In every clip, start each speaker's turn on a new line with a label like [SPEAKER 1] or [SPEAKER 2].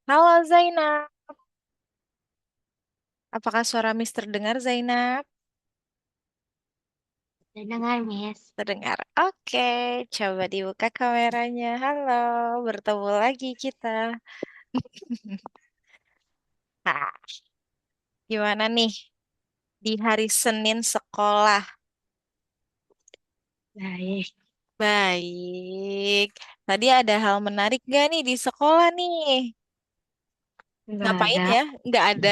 [SPEAKER 1] Halo Zainab, apakah suara Miss terdengar Zainab?
[SPEAKER 2] Dengar, Miss.
[SPEAKER 1] Terdengar. Oke, coba dibuka kameranya. Halo, bertemu lagi kita. Nah, gimana nih di hari Senin sekolah?
[SPEAKER 2] Baik.
[SPEAKER 1] Baik. Tadi ada hal menarik gak nih di sekolah nih?
[SPEAKER 2] Nggak
[SPEAKER 1] Ngapain
[SPEAKER 2] ada
[SPEAKER 1] ya? Nggak ada.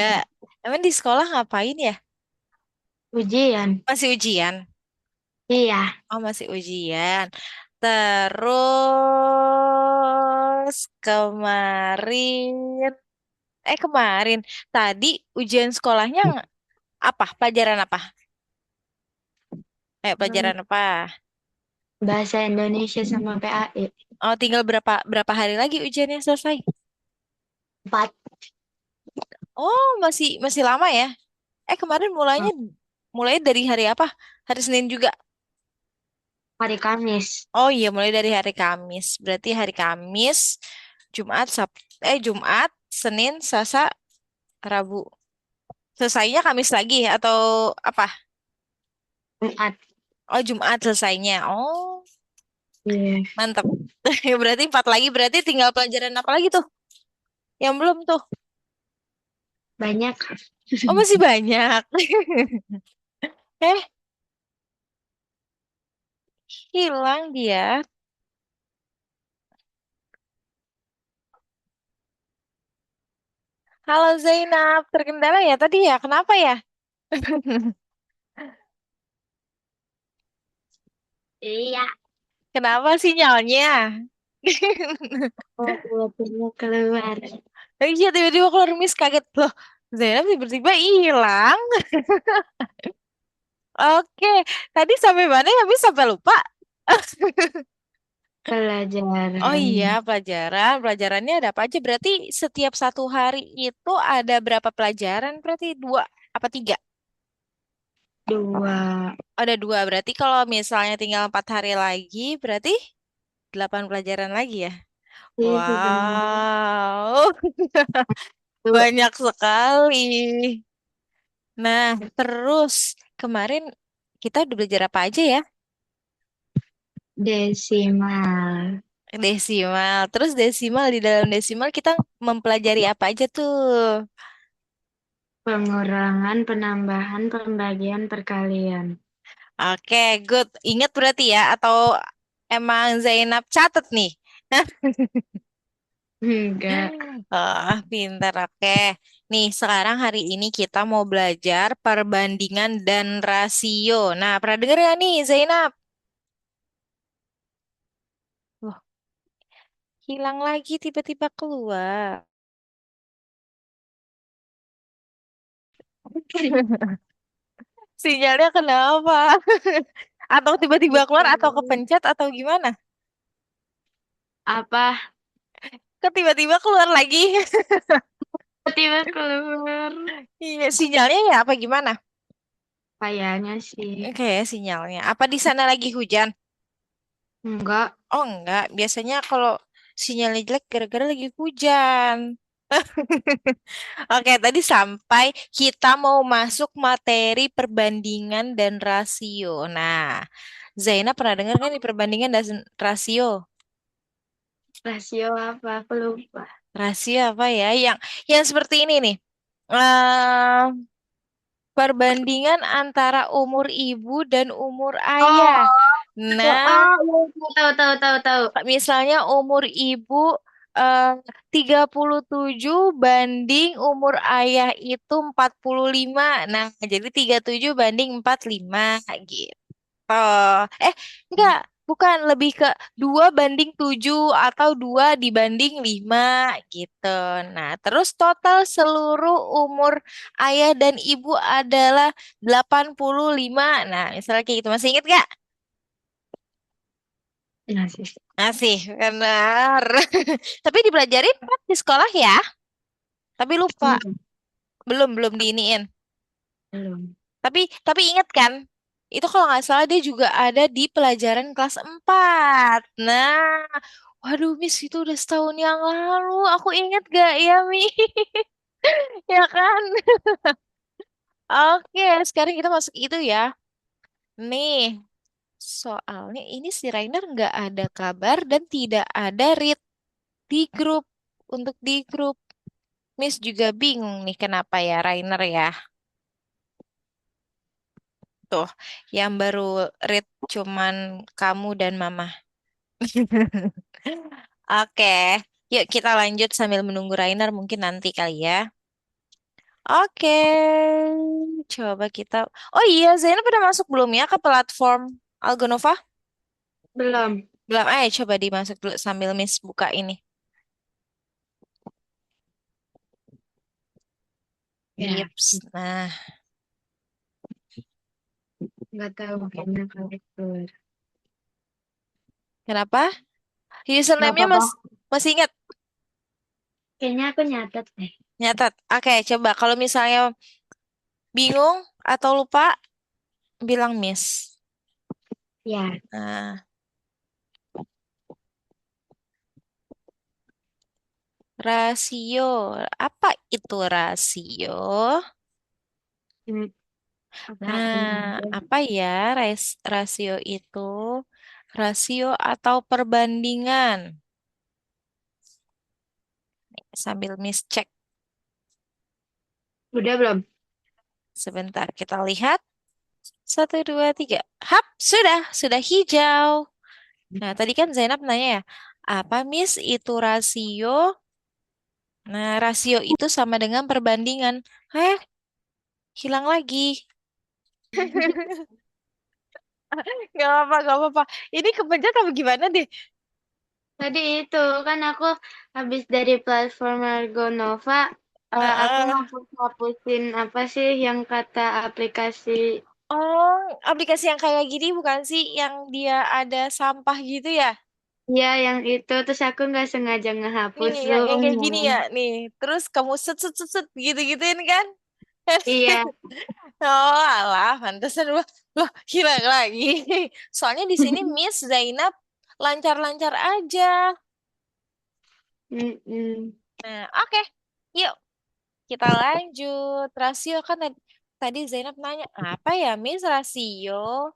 [SPEAKER 1] Emang di sekolah ngapain ya?
[SPEAKER 2] ujian.
[SPEAKER 1] Masih ujian.
[SPEAKER 2] Iya,
[SPEAKER 1] Oh, masih ujian. Terus kemarin, tadi ujian sekolahnya apa? Pelajaran apa?
[SPEAKER 2] hmm,
[SPEAKER 1] Pelajaran apa?
[SPEAKER 2] bahasa Indonesia sama PAI.
[SPEAKER 1] Oh, tinggal berapa berapa hari lagi ujiannya selesai?
[SPEAKER 2] 4
[SPEAKER 1] Oh, masih masih lama ya? Kemarin mulai dari hari apa? Hari Senin juga.
[SPEAKER 2] hari Kamis.
[SPEAKER 1] Oh iya, mulai dari hari Kamis. Berarti hari Kamis, Jumat, Senin, Selasa, Rabu. Selesainya Kamis lagi atau apa?
[SPEAKER 2] Jumat.
[SPEAKER 1] Oh, Jumat selesainya. Oh,
[SPEAKER 2] Iya,
[SPEAKER 1] mantap. Berarti 4 lagi, berarti tinggal pelajaran apa lagi tuh? Yang belum tuh.
[SPEAKER 2] banyak.
[SPEAKER 1] Oh, masih banyak. Eh, hilang dia. Halo Zainab, terkendala ya tadi ya? Kenapa ya?
[SPEAKER 2] Iya.
[SPEAKER 1] Kenapa sinyalnya?
[SPEAKER 2] Oh, tiba-tiba keluar.
[SPEAKER 1] Iya, tiba-tiba keluar Miss kaget. Loh, Zainab tiba-tiba hilang. Oke, tadi sampai mana ya Miss? Sampai lupa. Oh
[SPEAKER 2] Pelajaran
[SPEAKER 1] iya, pelajaran. Pelajarannya ada apa aja? Berarti setiap satu hari itu ada berapa pelajaran? Berarti dua apa tiga?
[SPEAKER 2] 2.
[SPEAKER 1] Ada dua. Berarti kalau misalnya tinggal 4 hari lagi, berarti 8 pelajaran lagi ya?
[SPEAKER 2] Iya, sebenarnya.
[SPEAKER 1] Wow,
[SPEAKER 2] Itu
[SPEAKER 1] banyak sekali. Nah, terus kemarin kita udah belajar apa aja ya?
[SPEAKER 2] desimal.
[SPEAKER 1] Desimal. Terus desimal, di dalam desimal kita mempelajari apa aja tuh?
[SPEAKER 2] Pengurangan, penambahan, pembagian, perkalian.
[SPEAKER 1] Oke, good. Ingat berarti ya, atau emang Zainab catet nih?
[SPEAKER 2] Enggak.
[SPEAKER 1] Pintar. Oke. Nih, sekarang hari ini kita mau belajar perbandingan dan rasio. Nah, pernah dengar ya nih, Zainab? Wah, hilang lagi tiba-tiba keluar. Sinyalnya kenapa? Atau tiba-tiba keluar atau kepencet atau gimana?
[SPEAKER 2] Apa?
[SPEAKER 1] Kok tiba-tiba keluar lagi?
[SPEAKER 2] Tiba keluar.
[SPEAKER 1] Iya, sinyalnya ya apa gimana?
[SPEAKER 2] Kayaknya sih.
[SPEAKER 1] Oke, sinyalnya. Apa di sana lagi hujan?
[SPEAKER 2] Enggak.
[SPEAKER 1] Oh enggak, biasanya kalau sinyalnya jelek gara-gara lagi hujan. Oke, tadi sampai kita mau masuk materi perbandingan dan rasio. Nah, Zainab pernah dengar kan nih perbandingan dan rasio?
[SPEAKER 2] Rasio apa? Aku lupa.
[SPEAKER 1] Rasio apa ya? Yang seperti ini nih. Eh, Perbandingan antara umur ibu dan umur
[SPEAKER 2] Oh,
[SPEAKER 1] ayah. Nah,
[SPEAKER 2] oh, iya, tahu, tahu, tahu, tahu.
[SPEAKER 1] misalnya umur ibu eh, 37 banding umur ayah itu 45. Nah, jadi 37 banding 45 gitu. Eh, enggak, bukan lebih ke 2 banding 7 atau 2 dibanding 5 gitu. Nah, terus total seluruh umur ayah dan ibu adalah 85. Nah, misalnya kayak gitu. Masih inget gak?
[SPEAKER 2] Nah, sih.
[SPEAKER 1] Masih, benar. Tapi dipelajarin kan di sekolah ya, tapi lupa.
[SPEAKER 2] Hmm,
[SPEAKER 1] Belum diiniin.
[SPEAKER 2] belum.
[SPEAKER 1] Tapi inget kan? Itu kalau nggak salah dia juga ada di pelajaran kelas 4. Nah, Waduh, Miss, itu udah setahun yang lalu. Aku inget gak ya, Mi? Ya kan? Oke, sekarang kita masuk itu ya. Nih, soalnya ini si Rainer nggak ada kabar dan tidak ada read di grup. Untuk di grup. Miss juga bingung nih kenapa ya Rainer ya. Tuh, yang baru read cuman kamu dan Mama. Oke, yuk kita lanjut sambil menunggu Rainer mungkin nanti kali ya. Oke, coba kita. Oh iya, Zainab udah masuk belum ya ke platform Algonova?
[SPEAKER 2] Belum.
[SPEAKER 1] Belum, coba dimasuk dulu sambil Miss buka ini.
[SPEAKER 2] Ya,
[SPEAKER 1] Yips. Nah,
[SPEAKER 2] nggak tahu kayaknya keluar.
[SPEAKER 1] kenapa?
[SPEAKER 2] Nggak
[SPEAKER 1] Username-nya
[SPEAKER 2] apa-apa.
[SPEAKER 1] masih ingat?
[SPEAKER 2] Kayaknya aku nyatet deh.
[SPEAKER 1] Nyatat. Oke, coba kalau misalnya bingung atau lupa, bilang Miss.
[SPEAKER 2] Ya,
[SPEAKER 1] Nah, rasio. Apa itu rasio?
[SPEAKER 2] hmm, apaan
[SPEAKER 1] Nah,
[SPEAKER 2] aja.
[SPEAKER 1] apa ya rasio itu? Rasio atau perbandingan? Sambil Miss cek
[SPEAKER 2] Udah belum?
[SPEAKER 1] sebentar. Kita lihat. Satu, dua, tiga. Hap, sudah hijau. Nah, tadi kan Zainab nanya ya, apa Miss itu rasio? Nah, rasio itu sama dengan perbandingan. Eh, hilang lagi. Gak apa-apa. Ini kepencet apa gimana deh?
[SPEAKER 2] Tadi itu kan aku habis dari platform Argonova, aku
[SPEAKER 1] Heeh.
[SPEAKER 2] ngapus-ngapusin apa sih yang kata aplikasi.
[SPEAKER 1] Oh, aplikasi yang kayak gini bukan sih yang dia ada sampah gitu ya?
[SPEAKER 2] Ya, yang itu terus aku nggak sengaja
[SPEAKER 1] Nih,
[SPEAKER 2] ngehapus
[SPEAKER 1] yang kayak
[SPEAKER 2] Zoom-nya.
[SPEAKER 1] gini ya, nih. Terus kamu set set set set gitu-gituin kan?
[SPEAKER 2] Iya.
[SPEAKER 1] Oh, alah, pantesan loh, hilang lagi. Soalnya di sini Miss Zainab lancar-lancar aja.
[SPEAKER 2] Mm-mm.
[SPEAKER 1] Nah, oke. Yuk, kita lanjut. Rasio kan tadi Zainab nanya, apa ya Miss rasio?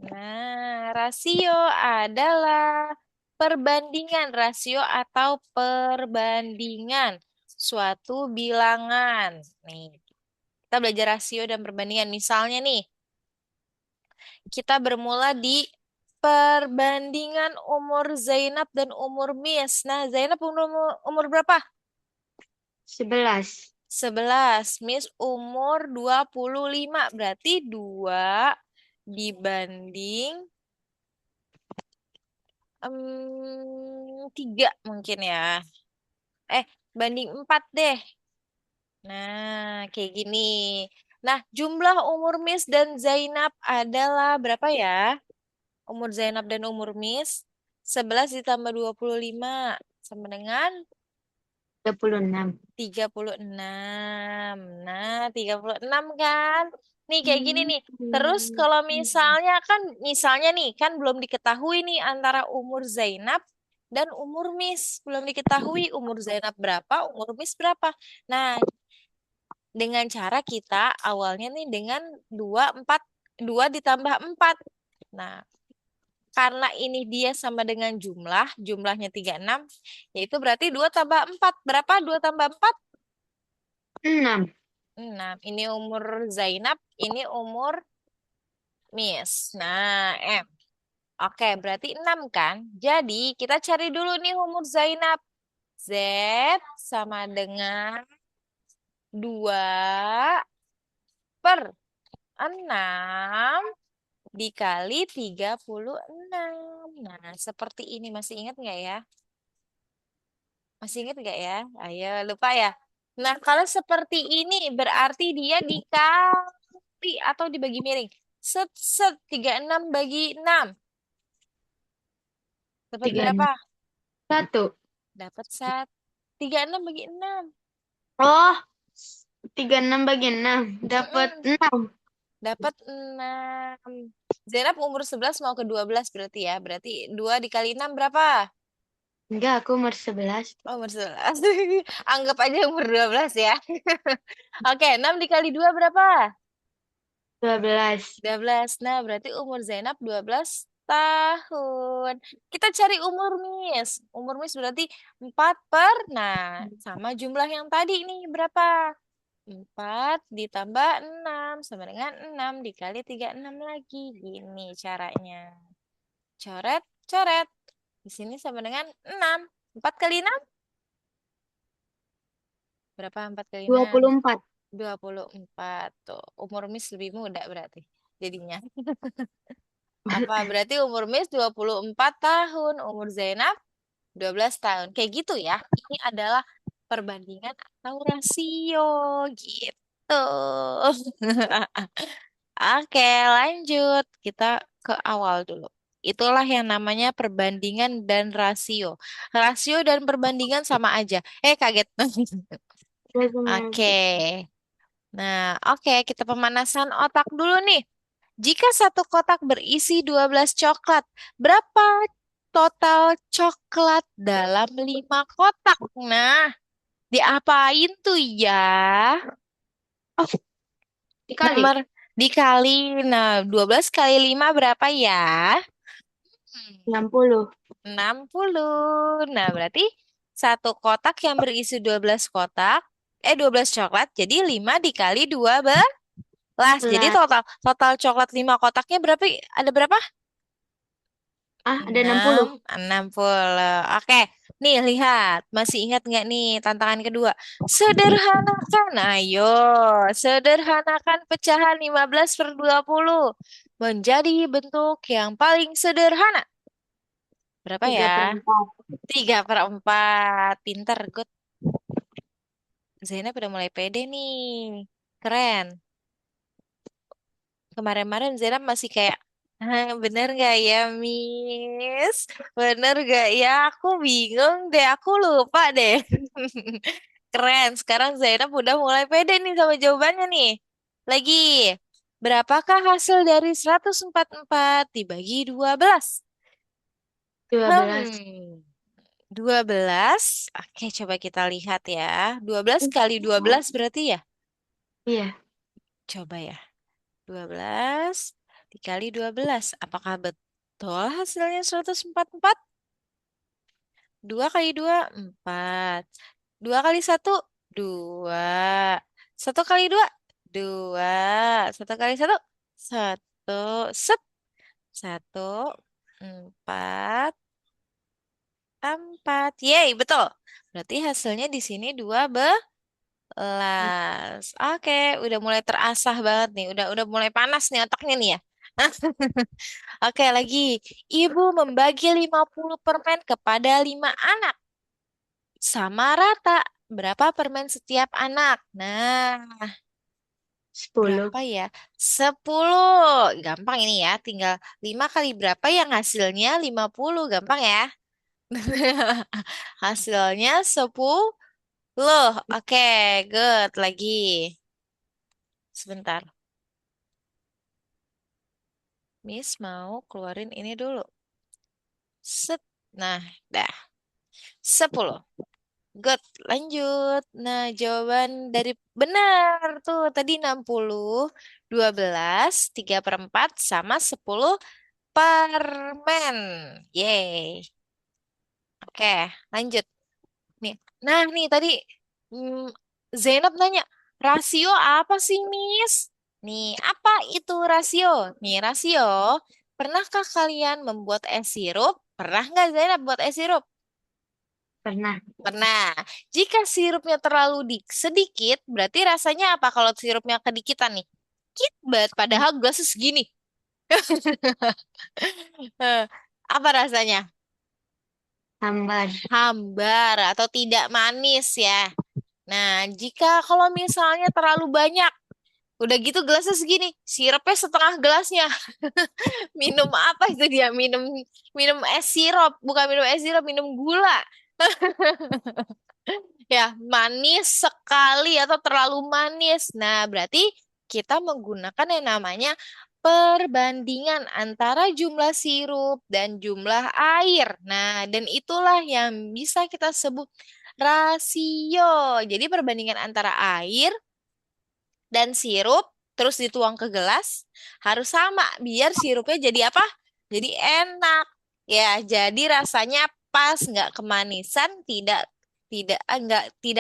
[SPEAKER 1] Nah, rasio adalah perbandingan, rasio atau perbandingan suatu bilangan. Nih, kita belajar rasio dan perbandingan. Misalnya nih, kita bermula di perbandingan umur Zainab dan umur Miss. Nah, Zainab umur berapa?
[SPEAKER 2] 11.
[SPEAKER 1] 11. Miss umur 25. Berarti 2 dibanding 3 mungkin ya. Banding 4 deh. Nah, kayak gini. Nah, jumlah umur Miss dan Zainab adalah berapa ya? Umur Zainab dan umur Miss 11 ditambah 25 sama dengan
[SPEAKER 2] 36.
[SPEAKER 1] 36. Nah, 36 kan? Nih kayak gini
[SPEAKER 2] Hmm.
[SPEAKER 1] nih. Terus kalau misalnya nih kan belum diketahui nih antara umur Zainab dan umur Miss. Belum diketahui umur Zainab berapa, umur Miss berapa. Nah, dengan cara kita awalnya nih dengan 4 2 ditambah 4. Nah, karena ini dia sama dengan jumlahnya 36, yaitu berarti 2 tambah 4. Berapa 2 tambah 4?
[SPEAKER 2] 6.
[SPEAKER 1] 6. Ini umur Zainab, ini umur Miss. Nah, Oke, berarti 6 kan? Jadi, kita cari dulu nih umur Zainab. Z sama dengan 2/6 dikali 36. Nah, seperti ini. Masih ingat nggak ya? Masih ingat nggak ya? Ayo, lupa ya. Nah, kalau seperti ini berarti dia dikali atau dibagi miring. Set, set, 36 bagi 6. Dapat
[SPEAKER 2] Tiga
[SPEAKER 1] berapa?
[SPEAKER 2] enam satu.
[SPEAKER 1] Dapat 36 bagi 6.
[SPEAKER 2] Oh, 36 bagi 6 dapat
[SPEAKER 1] Mm-mm.
[SPEAKER 2] 6.
[SPEAKER 1] Dapat 6. Zainab umur 11 mau ke 12 berarti ya. Berarti 2 dikali 6 berapa?
[SPEAKER 2] Enggak, aku umur 11.
[SPEAKER 1] Oh, umur 11. Anggap aja umur 12 ya. Oke, 6 dikali 2 berapa?
[SPEAKER 2] 12.
[SPEAKER 1] 12. Nah, berarti umur Zainab 12 tahun. Kita cari umur Miss. Umur Miss berarti 4 per. Nah, sama jumlah yang tadi nih berapa? 4 ditambah 6 sama dengan 6 dikali 36 lagi. Gini caranya. Coret, coret. Di sini sama dengan 6. 4 kali 6? Berapa 4 kali
[SPEAKER 2] Dua
[SPEAKER 1] 6?
[SPEAKER 2] puluh empat.
[SPEAKER 1] 24. Tuh, umur Miss lebih muda berarti jadinya. Apa berarti umur Miss 24 tahun, umur Zainab 12 tahun. Kayak gitu ya. Ini adalah perbandingan atau rasio gitu. Oke, lanjut. Kita ke awal dulu. Itulah yang namanya perbandingan dan rasio. Rasio dan perbandingan sama aja. Kaget. Oke. Nah, oke, kita pemanasan otak dulu nih. Jika satu kotak berisi 12 coklat, berapa total coklat dalam 5 kotak? Nah, diapain tuh ya?
[SPEAKER 2] Oh, dikali.
[SPEAKER 1] Nomor dikali. Nah, 12 kali 5 berapa ya? Hmm,
[SPEAKER 2] 60.
[SPEAKER 1] 60. Nah, berarti satu kotak yang berisi 12 kotak, 12 coklat, jadi 5 dikali 12. Jadi
[SPEAKER 2] Belas.
[SPEAKER 1] total total coklat 5 kotaknya berapa? Ada berapa?
[SPEAKER 2] Ah, ada 60.
[SPEAKER 1] 60. Oke, nih lihat. Masih ingat nggak nih tantangan kedua? Sederhanakan, ayo. Sederhanakan pecahan 15 per 20 menjadi bentuk yang paling sederhana. Berapa ya?
[SPEAKER 2] 3/4.
[SPEAKER 1] 3/4. Pinter, good. Zainab udah mulai pede nih. Keren. Kemarin-kemarin Zainab masih kayak, bener gak ya, Miss? Bener gak ya? Aku bingung deh, aku lupa deh. Keren, sekarang Zainab udah mulai pede nih sama jawabannya nih. Lagi, berapakah hasil dari 144 dibagi 12?
[SPEAKER 2] 12.
[SPEAKER 1] Hmm, 12. Oke, coba kita lihat ya. 12 kali 12 berarti ya?
[SPEAKER 2] Iya.
[SPEAKER 1] Coba ya. 12 dikali 12. Apakah betul hasilnya 144? 2 kali 2, 4. 2 kali 1, 2. 1 kali 2, 2. 1 kali 1, 1. Set. 1, 4, 4. Yeay, betul. Berarti hasilnya di sini 12. Oke, udah mulai terasah banget nih. Udah mulai panas nih otaknya nih ya. Oke, lagi. Ibu membagi 50 permen kepada 5 anak. Sama rata. Berapa permen setiap anak? Nah,
[SPEAKER 2] 10.
[SPEAKER 1] berapa ya? 10. Gampang ini ya. Tinggal 5 kali berapa yang hasilnya 50. Gampang ya. Hasilnya 10. Oke, good. Lagi. Sebentar. Miss mau keluarin ini dulu. Set. Nah, dah. 10. Good, lanjut. Nah, jawaban dari benar tuh tadi 60, 12, 3/4 sama 10 permen. Yeay. Oke, lanjut. Nih. Nah, nih tadi hmm, Zainab nanya, rasio apa sih, Miss? Nih, apa itu rasio? Nih, rasio. Pernahkah kalian membuat es sirup? Pernah nggak Zainab buat es sirup?
[SPEAKER 2] Pernah.
[SPEAKER 1] Pernah. Jika sirupnya terlalu sedikit, berarti rasanya apa kalau sirupnya kedikitan nih? Dikit banget, padahal gelasnya segini. Eh, Apa rasanya?
[SPEAKER 2] Hambar.
[SPEAKER 1] Hambar atau tidak manis ya. Nah, jika kalau misalnya terlalu banyak, udah gitu gelasnya segini, sirupnya setengah gelasnya. Minum apa itu dia? Minum minum es sirup, bukan minum es sirup, minum gula. Ya, manis sekali atau terlalu manis. Nah, berarti kita menggunakan yang namanya perbandingan antara jumlah sirup dan jumlah air. Nah, dan itulah yang bisa kita sebut rasio. Jadi perbandingan antara air dan sirup terus dituang ke gelas harus sama biar sirupnya jadi apa? Jadi enak. Ya, jadi rasanya pas, nggak kemanisan, tidak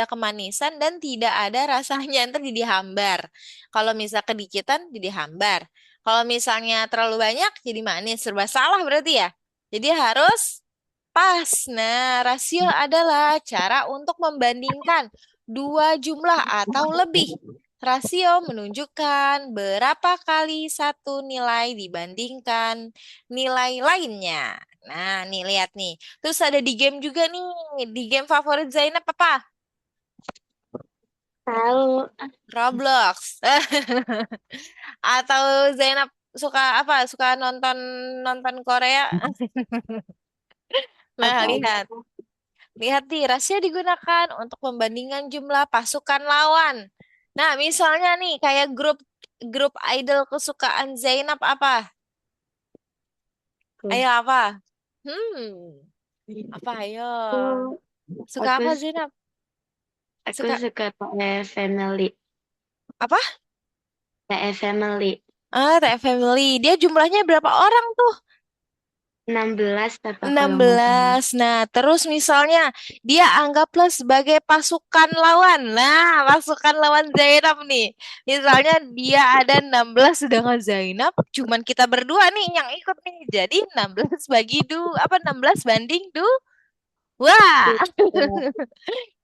[SPEAKER 1] kemanisan dan tidak ada rasanya ntar jadi hambar. Kalau misal kedikitan jadi hambar. Kalau misalnya terlalu banyak jadi manis, serba salah berarti ya. Jadi harus pas. Nah, rasio adalah cara untuk membandingkan dua jumlah atau lebih. Rasio menunjukkan berapa kali satu nilai dibandingkan nilai lainnya. Nah, nih lihat nih. Terus ada di game juga nih. Di game favorit Zainab apa?
[SPEAKER 2] Tahu.
[SPEAKER 1] Roblox. Atau Zainab suka apa? Suka nonton nonton Korea? Nah,
[SPEAKER 2] Apa aja?
[SPEAKER 1] lihat. Lihat nih, rasio digunakan untuk membandingkan jumlah pasukan lawan. Nah, misalnya nih kayak grup grup idol kesukaan Zainab apa?
[SPEAKER 2] Aku,
[SPEAKER 1] Ayo apa? Hmm, apa ayo? Suka
[SPEAKER 2] aku,
[SPEAKER 1] apa Zainab?
[SPEAKER 2] aku
[SPEAKER 1] Suka
[SPEAKER 2] suka TF Family.
[SPEAKER 1] apa?
[SPEAKER 2] TF Family.
[SPEAKER 1] Ah, TF Family. Dia jumlahnya berapa orang tuh?
[SPEAKER 2] 16 apa
[SPEAKER 1] Enam
[SPEAKER 2] kalau nggak salah.
[SPEAKER 1] belas. Nah, terus misalnya dia anggaplah sebagai pasukan lawan. Nah, pasukan lawan Zainab nih. Misalnya dia ada 16 sedangkan Zainab cuman kita berdua nih yang ikut nih. Jadi 16 bagi apa 16 banding wah,
[SPEAKER 2] Dua.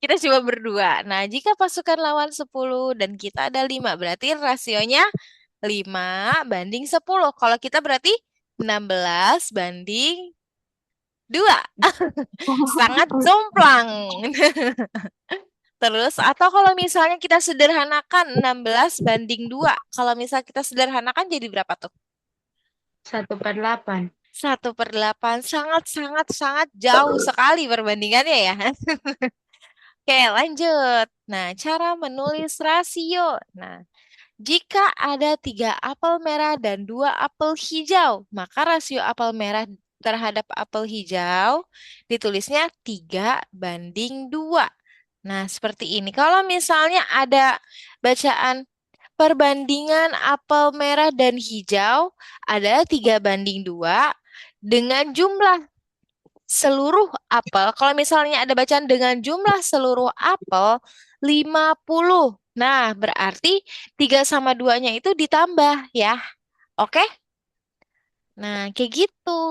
[SPEAKER 1] kita cuma berdua. Nah, jika pasukan lawan 10 dan kita ada 5 berarti rasionya 5 banding 10. Kalau kita berarti 16 banding 2. Sangat jomplang. Terus, atau kalau misalnya kita sederhanakan 16 banding 2. Kalau misal kita sederhanakan jadi berapa tuh?
[SPEAKER 2] 1/8.
[SPEAKER 1] 1/8. Sangat, sangat, sangat jauh sekali perbandingannya ya. Oke, lanjut. Nah, cara menulis rasio. Nah, jika ada 3 apel merah dan 2 apel hijau, maka rasio apel merah terhadap apel hijau ditulisnya 3/2. Nah, seperti ini. Kalau misalnya ada bacaan perbandingan apel merah dan hijau adalah 3/2 dengan jumlah seluruh apel. Kalau misalnya ada bacaan dengan jumlah seluruh apel 50. Nah, berarti 3 sama 2-nya itu ditambah ya. Oke? Nah, kayak gitu.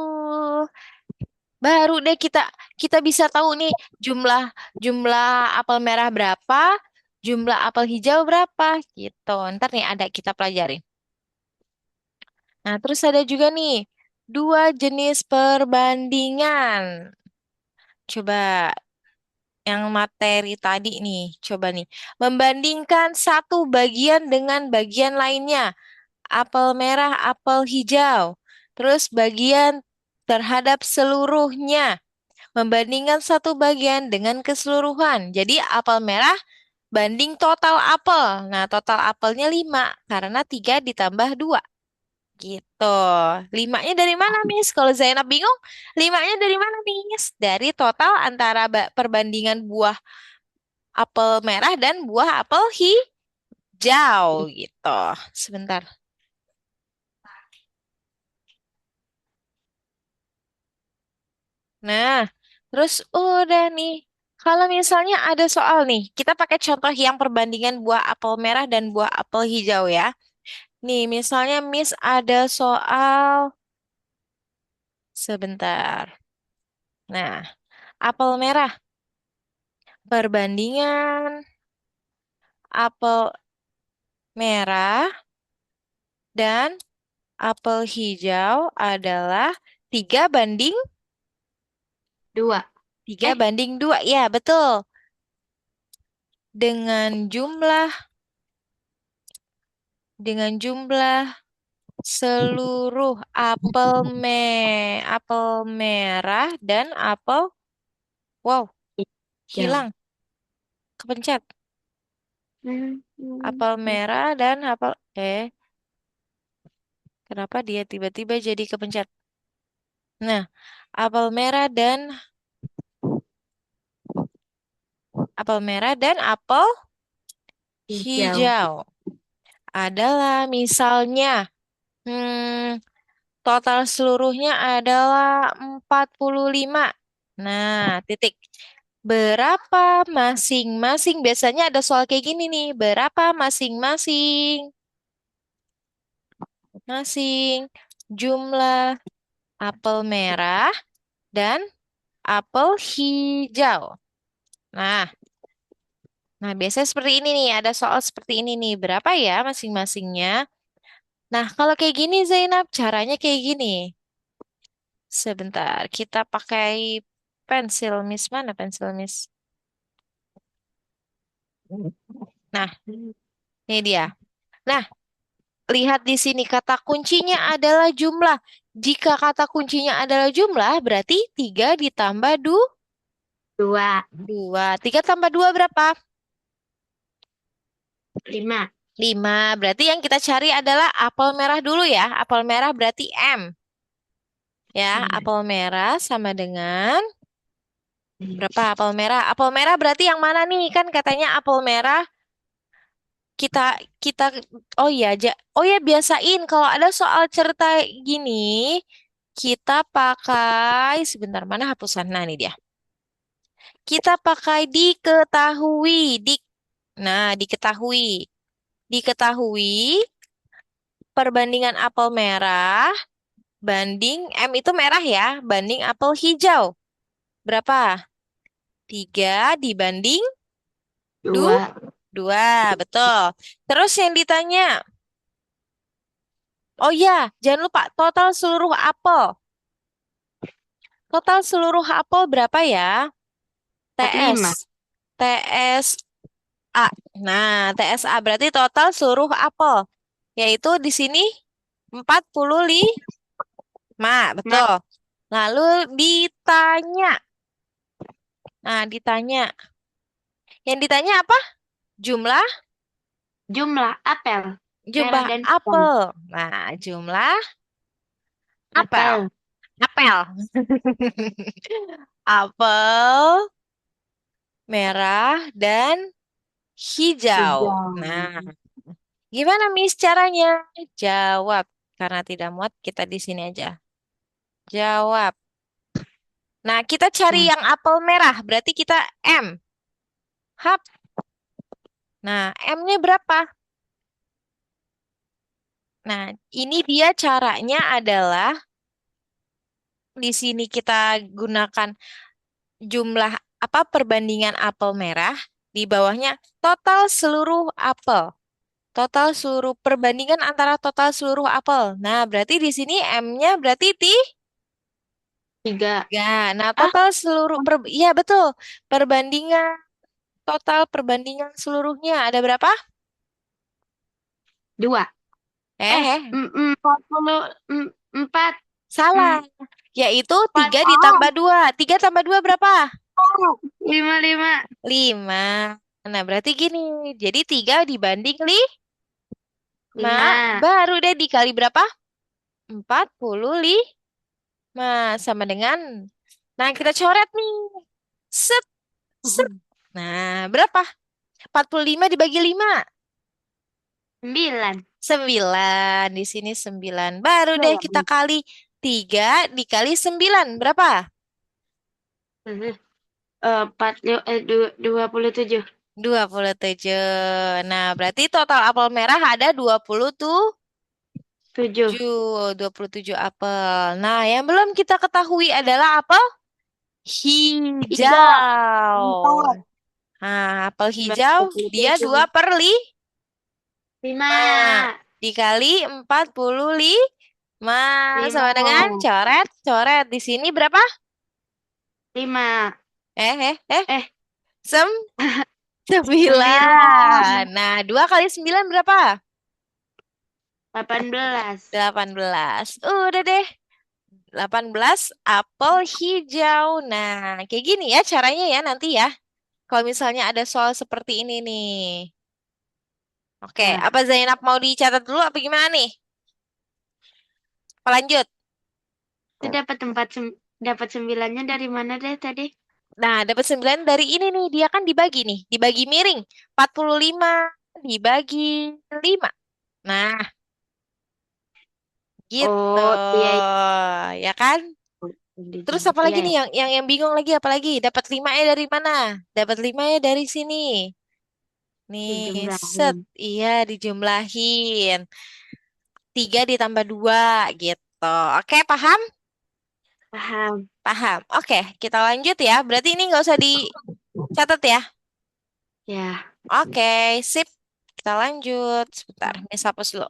[SPEAKER 1] Baru deh kita kita bisa tahu nih jumlah jumlah apel merah berapa, jumlah apel hijau berapa gitu. Ntar nih ada kita pelajarin. Nah, terus ada juga nih dua jenis perbandingan. Coba yang materi tadi nih, coba nih. Membandingkan satu bagian dengan bagian lainnya. Apel merah, apel hijau. Terus bagian terhadap seluruhnya. Membandingkan satu bagian dengan keseluruhan. Jadi apel merah banding total apel. Nah, total apelnya 5 karena 3 ditambah 2. Gitu. Limanya dari mana, Miss? Kalau Zainab bingung, limanya dari mana, Miss? Dari total antara perbandingan buah apel merah dan buah apel hijau. Gitu. Sebentar. Nah, terus udah nih. Kalau misalnya ada soal nih, kita pakai contoh yang perbandingan buah apel merah dan buah apel hijau ya. Nih, misalnya Miss ada soal sebentar. Nah, apel merah perbandingan apel merah dan apel hijau adalah 3/2.
[SPEAKER 2] 2.
[SPEAKER 1] 3/2. Ya, betul. Dengan jumlah seluruh apel merah dan apel wow,
[SPEAKER 2] Jauh.
[SPEAKER 1] hilang, kepencet.
[SPEAKER 2] Hmm, hmm,
[SPEAKER 1] Apel
[SPEAKER 2] hmm.
[SPEAKER 1] merah dan apel Kenapa dia tiba-tiba jadi kepencet? Nah, apel merah dan apel
[SPEAKER 2] Hijau.
[SPEAKER 1] hijau adalah misalnya, hmm, total seluruhnya adalah 45. Nah, titik. Berapa masing-masing? Biasanya ada soal kayak gini nih. Berapa masing-masing? Masing jumlah apel merah dan apel hijau. Nah, biasanya seperti ini nih. Ada soal seperti ini nih. Berapa ya masing-masingnya? Nah, kalau kayak gini Zainab, caranya kayak gini. Sebentar, kita pakai pensil Miss. Mana pensil Miss? Nah, ini dia. Nah, lihat di sini kata kuncinya adalah jumlah. Jika kata kuncinya adalah jumlah, berarti 3 ditambah
[SPEAKER 2] 2.
[SPEAKER 1] 2. 3 tambah 2 berapa?
[SPEAKER 2] 5.
[SPEAKER 1] 5. Berarti yang kita cari adalah apel merah dulu ya. Apel merah berarti M. Ya, apel merah sama dengan berapa apel merah? Apel merah berarti yang mana nih? Kan katanya apel merah kita kita oh ya biasain kalau ada soal cerita gini kita pakai sebentar mana hapusan. Nah, ini dia. Kita pakai diketahui. Diketahui perbandingan apel merah banding M itu merah ya, banding apel hijau. Berapa? 3 dibanding
[SPEAKER 2] 2.
[SPEAKER 1] 2, betul. Terus yang ditanya, oh ya, jangan lupa total seluruh apel. Total seluruh apel berapa ya?
[SPEAKER 2] 45.
[SPEAKER 1] TS. TSA. Nah, TSA berarti total seluruh apel. Yaitu di sini 45,
[SPEAKER 2] Ma-
[SPEAKER 1] betul. Lalu ditanya. Nah, ditanya. Yang ditanya apa? Jumlah
[SPEAKER 2] Jumlah apel. Merah
[SPEAKER 1] jumlah
[SPEAKER 2] dan hitam.
[SPEAKER 1] apel. Nah, jumlah apel.
[SPEAKER 2] Apel.
[SPEAKER 1] Apel. Apel merah dan hijau.
[SPEAKER 2] Hijau.
[SPEAKER 1] Nah, gimana Miss caranya? Jawab. Karena tidak muat, kita di sini aja. Jawab. Nah, kita cari
[SPEAKER 2] Nah,
[SPEAKER 1] yang apel merah. Berarti kita M. Hap. Nah, M-nya berapa? Nah, ini dia caranya adalah di sini kita gunakan jumlah apa perbandingan apel merah. Di bawahnya total seluruh apel. Total seluruh perbandingan antara total seluruh apel. Nah, berarti di sini M-nya berarti
[SPEAKER 2] 3.
[SPEAKER 1] 3. Nah,
[SPEAKER 2] Ah,
[SPEAKER 1] total seluruh iya betul. Perbandingan total perbandingan seluruhnya ada berapa?
[SPEAKER 2] 2.
[SPEAKER 1] Eh,
[SPEAKER 2] 44.
[SPEAKER 1] salah. Yaitu
[SPEAKER 2] 4.
[SPEAKER 1] 3 ditambah 2. 3 tambah 2 berapa?
[SPEAKER 2] 5.
[SPEAKER 1] 5. Nah, berarti gini. Jadi 3 dibanding 5.
[SPEAKER 2] 5.
[SPEAKER 1] Baru deh dikali berapa? 45. Sama dengan. Nah, kita coret nih. Set, set. Nah, berapa? 45 dibagi 5.
[SPEAKER 2] 9.
[SPEAKER 1] 9. Di sini 9. Baru deh kita kali 3 dikali 9. Berapa?
[SPEAKER 2] 27.
[SPEAKER 1] 27. Nah, berarti total apel merah ada
[SPEAKER 2] 7.
[SPEAKER 1] 27 apel. Nah, yang belum kita ketahui adalah apel
[SPEAKER 2] Hijau.
[SPEAKER 1] hijau.
[SPEAKER 2] 4.
[SPEAKER 1] Nah, apel hijau dia 2
[SPEAKER 2] 27.
[SPEAKER 1] per 5
[SPEAKER 2] 5.
[SPEAKER 1] dikali 45 sama
[SPEAKER 2] 5.
[SPEAKER 1] dengan coret, coret. Di sini berapa?
[SPEAKER 2] 5.
[SPEAKER 1] Eh, eh, eh.
[SPEAKER 2] Eh,
[SPEAKER 1] Sem 9.
[SPEAKER 2] 9.
[SPEAKER 1] Nah, 2 kali 9 berapa?
[SPEAKER 2] 18.
[SPEAKER 1] 18. Udah deh. 18 apel hijau. Nah, kayak gini ya caranya ya nanti ya. Kalau misalnya ada soal seperti ini nih. Oke,
[SPEAKER 2] Ya.
[SPEAKER 1] apa Zainab mau dicatat dulu apa gimana nih? Apa lanjut?
[SPEAKER 2] Itu dapat sembilannya dari mana deh tadi?
[SPEAKER 1] Nah, dapat 9 dari ini nih. Dia kan dibagi nih. Dibagi miring. 45 dibagi 5. Nah, gitu.
[SPEAKER 2] Oh, iya, iya.
[SPEAKER 1] Ya kan? Terus apa
[SPEAKER 2] Iya
[SPEAKER 1] lagi
[SPEAKER 2] ya.
[SPEAKER 1] nih yang bingung lagi apa lagi? Dapat 5 ya dari mana? Dapat 5 ya dari sini. Nih, set.
[SPEAKER 2] Dijumlahin.
[SPEAKER 1] Iya, dijumlahin. 3 ditambah 2 gitu. Oke, paham?
[SPEAKER 2] Paham.
[SPEAKER 1] Paham. Oke, kita lanjut ya. Berarti ini nggak usah dicatat ya.
[SPEAKER 2] Ya,
[SPEAKER 1] Oke, sip. Kita lanjut. Sebentar, Miss hapus dulu.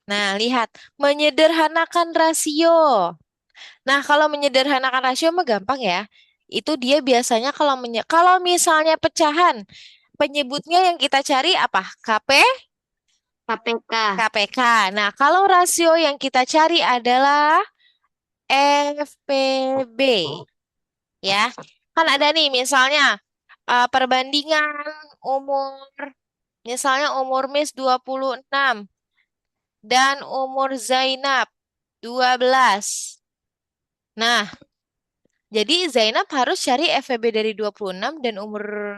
[SPEAKER 1] Nah, lihat. Menyederhanakan rasio. Nah, kalau menyederhanakan rasio mah gampang ya. Itu dia biasanya kalau misalnya pecahan, penyebutnya yang kita cari apa?
[SPEAKER 2] KPK.
[SPEAKER 1] KPK. Nah, kalau rasio yang kita cari adalah FPB, ya. Kan ada nih misalnya perbandingan umur, misalnya umur Miss 26 dan umur Zainab 12. Nah, jadi Zainab harus cari FVB dari 26 dan umur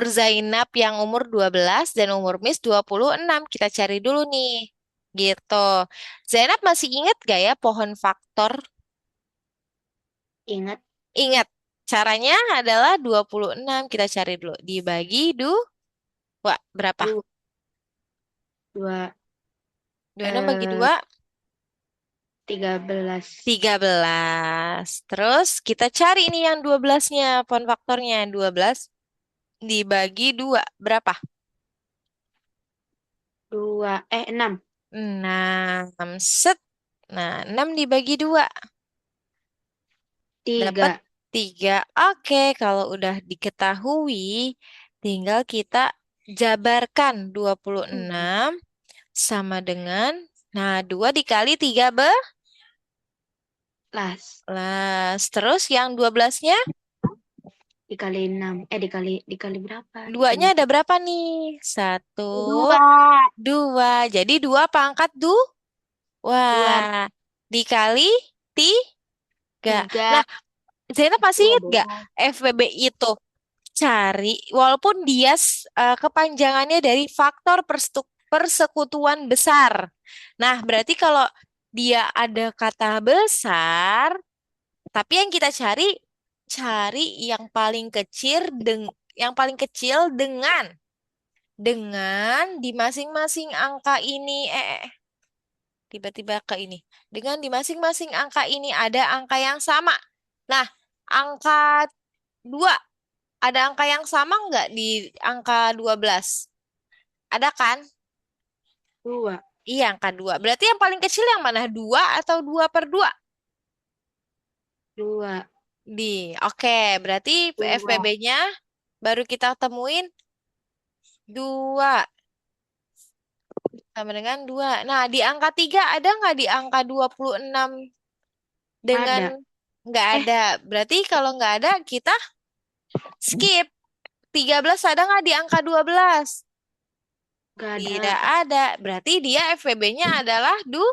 [SPEAKER 1] Zainab yang umur 12 dan umur Miss 26 kita cari dulu nih. Gitu. Zainab masih ingat gak ya pohon faktor?
[SPEAKER 2] Ingat
[SPEAKER 1] Ingat. Caranya adalah 26 kita cari dulu. Dibagi berapa?
[SPEAKER 2] dua, dua
[SPEAKER 1] 26 bagi
[SPEAKER 2] eh
[SPEAKER 1] 2,
[SPEAKER 2] 13.
[SPEAKER 1] 13. Terus kita cari ini yang 12-nya, pohon faktornya. 12 dibagi 2 berapa?
[SPEAKER 2] 6.
[SPEAKER 1] 6. Set. Nah, 6 dibagi 2 dapat
[SPEAKER 2] 3.
[SPEAKER 1] 3. Oke, kalau udah diketahui, tinggal kita jabarkan 26 sama dengan, nah 2 dikali 13.
[SPEAKER 2] Las.
[SPEAKER 1] Terus yang 12-nya,
[SPEAKER 2] Dikali 6. Dikali berapa?
[SPEAKER 1] 2-nya
[SPEAKER 2] Dikali
[SPEAKER 1] ada berapa nih? Satu,
[SPEAKER 2] 2.
[SPEAKER 1] 2. Jadi 2 pangkat
[SPEAKER 2] 2.
[SPEAKER 1] Wah, dikali 3. Nah,
[SPEAKER 2] 3.
[SPEAKER 1] Zainab masih
[SPEAKER 2] Dua
[SPEAKER 1] ingat gak
[SPEAKER 2] belas.
[SPEAKER 1] FWB itu? Cari, walaupun dia kepanjangannya dari faktor persekutuan besar. Nah, berarti kalau dia ada kata besar, tapi yang kita cari yang paling kecil dengan di masing-masing angka ini tiba-tiba ke ini. Dengan di masing-masing angka ini ada angka yang sama. Nah, angka 2 ada angka yang sama nggak di angka 12? Ada kan?
[SPEAKER 2] 2.
[SPEAKER 1] Iya, angka 2. Berarti yang paling kecil yang mana? 2 atau 2/2?
[SPEAKER 2] 2.
[SPEAKER 1] Oke, berarti
[SPEAKER 2] 2.
[SPEAKER 1] FPB-nya baru kita temuin 2 sama dengan 2. Nah, di angka 3 ada nggak di angka 26 dengan
[SPEAKER 2] Ada.
[SPEAKER 1] nggak
[SPEAKER 2] Eh,
[SPEAKER 1] ada. Berarti kalau nggak ada, kita skip. 13 ada nggak di angka 12?
[SPEAKER 2] gak
[SPEAKER 1] Tidak
[SPEAKER 2] ada.
[SPEAKER 1] ada. Berarti dia FVB-nya adalah
[SPEAKER 2] 2.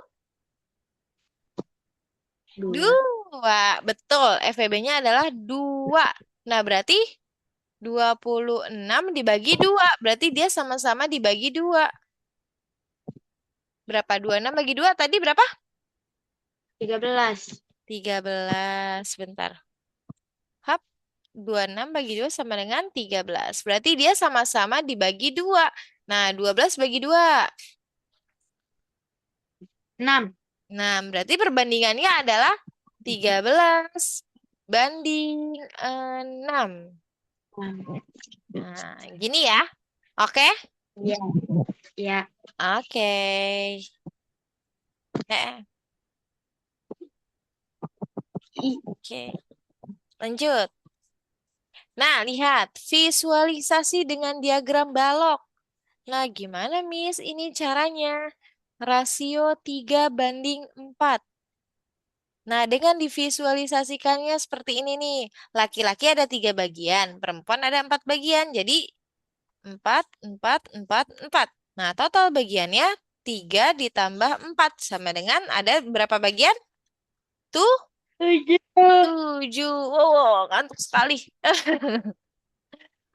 [SPEAKER 1] 2. Betul, FVB-nya adalah 2. Nah, berarti 26 dibagi 2. Berarti dia sama-sama dibagi 2. Berapa? 26 bagi 2 tadi berapa?
[SPEAKER 2] 13.
[SPEAKER 1] 13. Bentar. Hap, 26 bagi 2 sama dengan 13. Berarti dia sama-sama dibagi 2. Nah, 12 bagi 2.
[SPEAKER 2] 6.
[SPEAKER 1] Nah, berarti perbandingannya adalah 13 banding 6. Nah, gini ya. Oke?
[SPEAKER 2] Iya. Iya.
[SPEAKER 1] Oke. Oke. Lanjut. Nah, lihat. Visualisasi dengan diagram balok. Nah, gimana, Miss? Ini caranya. Rasio 3/4. Nah, dengan divisualisasikannya seperti ini nih. Laki-laki ada 3 bagian, perempuan ada 4 bagian. Jadi, 4, 4, 4, 4. Nah, total bagiannya 3 ditambah 4 sama dengan ada berapa bagian? Tuh,
[SPEAKER 2] 7.
[SPEAKER 1] 7. Wow, ngantuk sekali.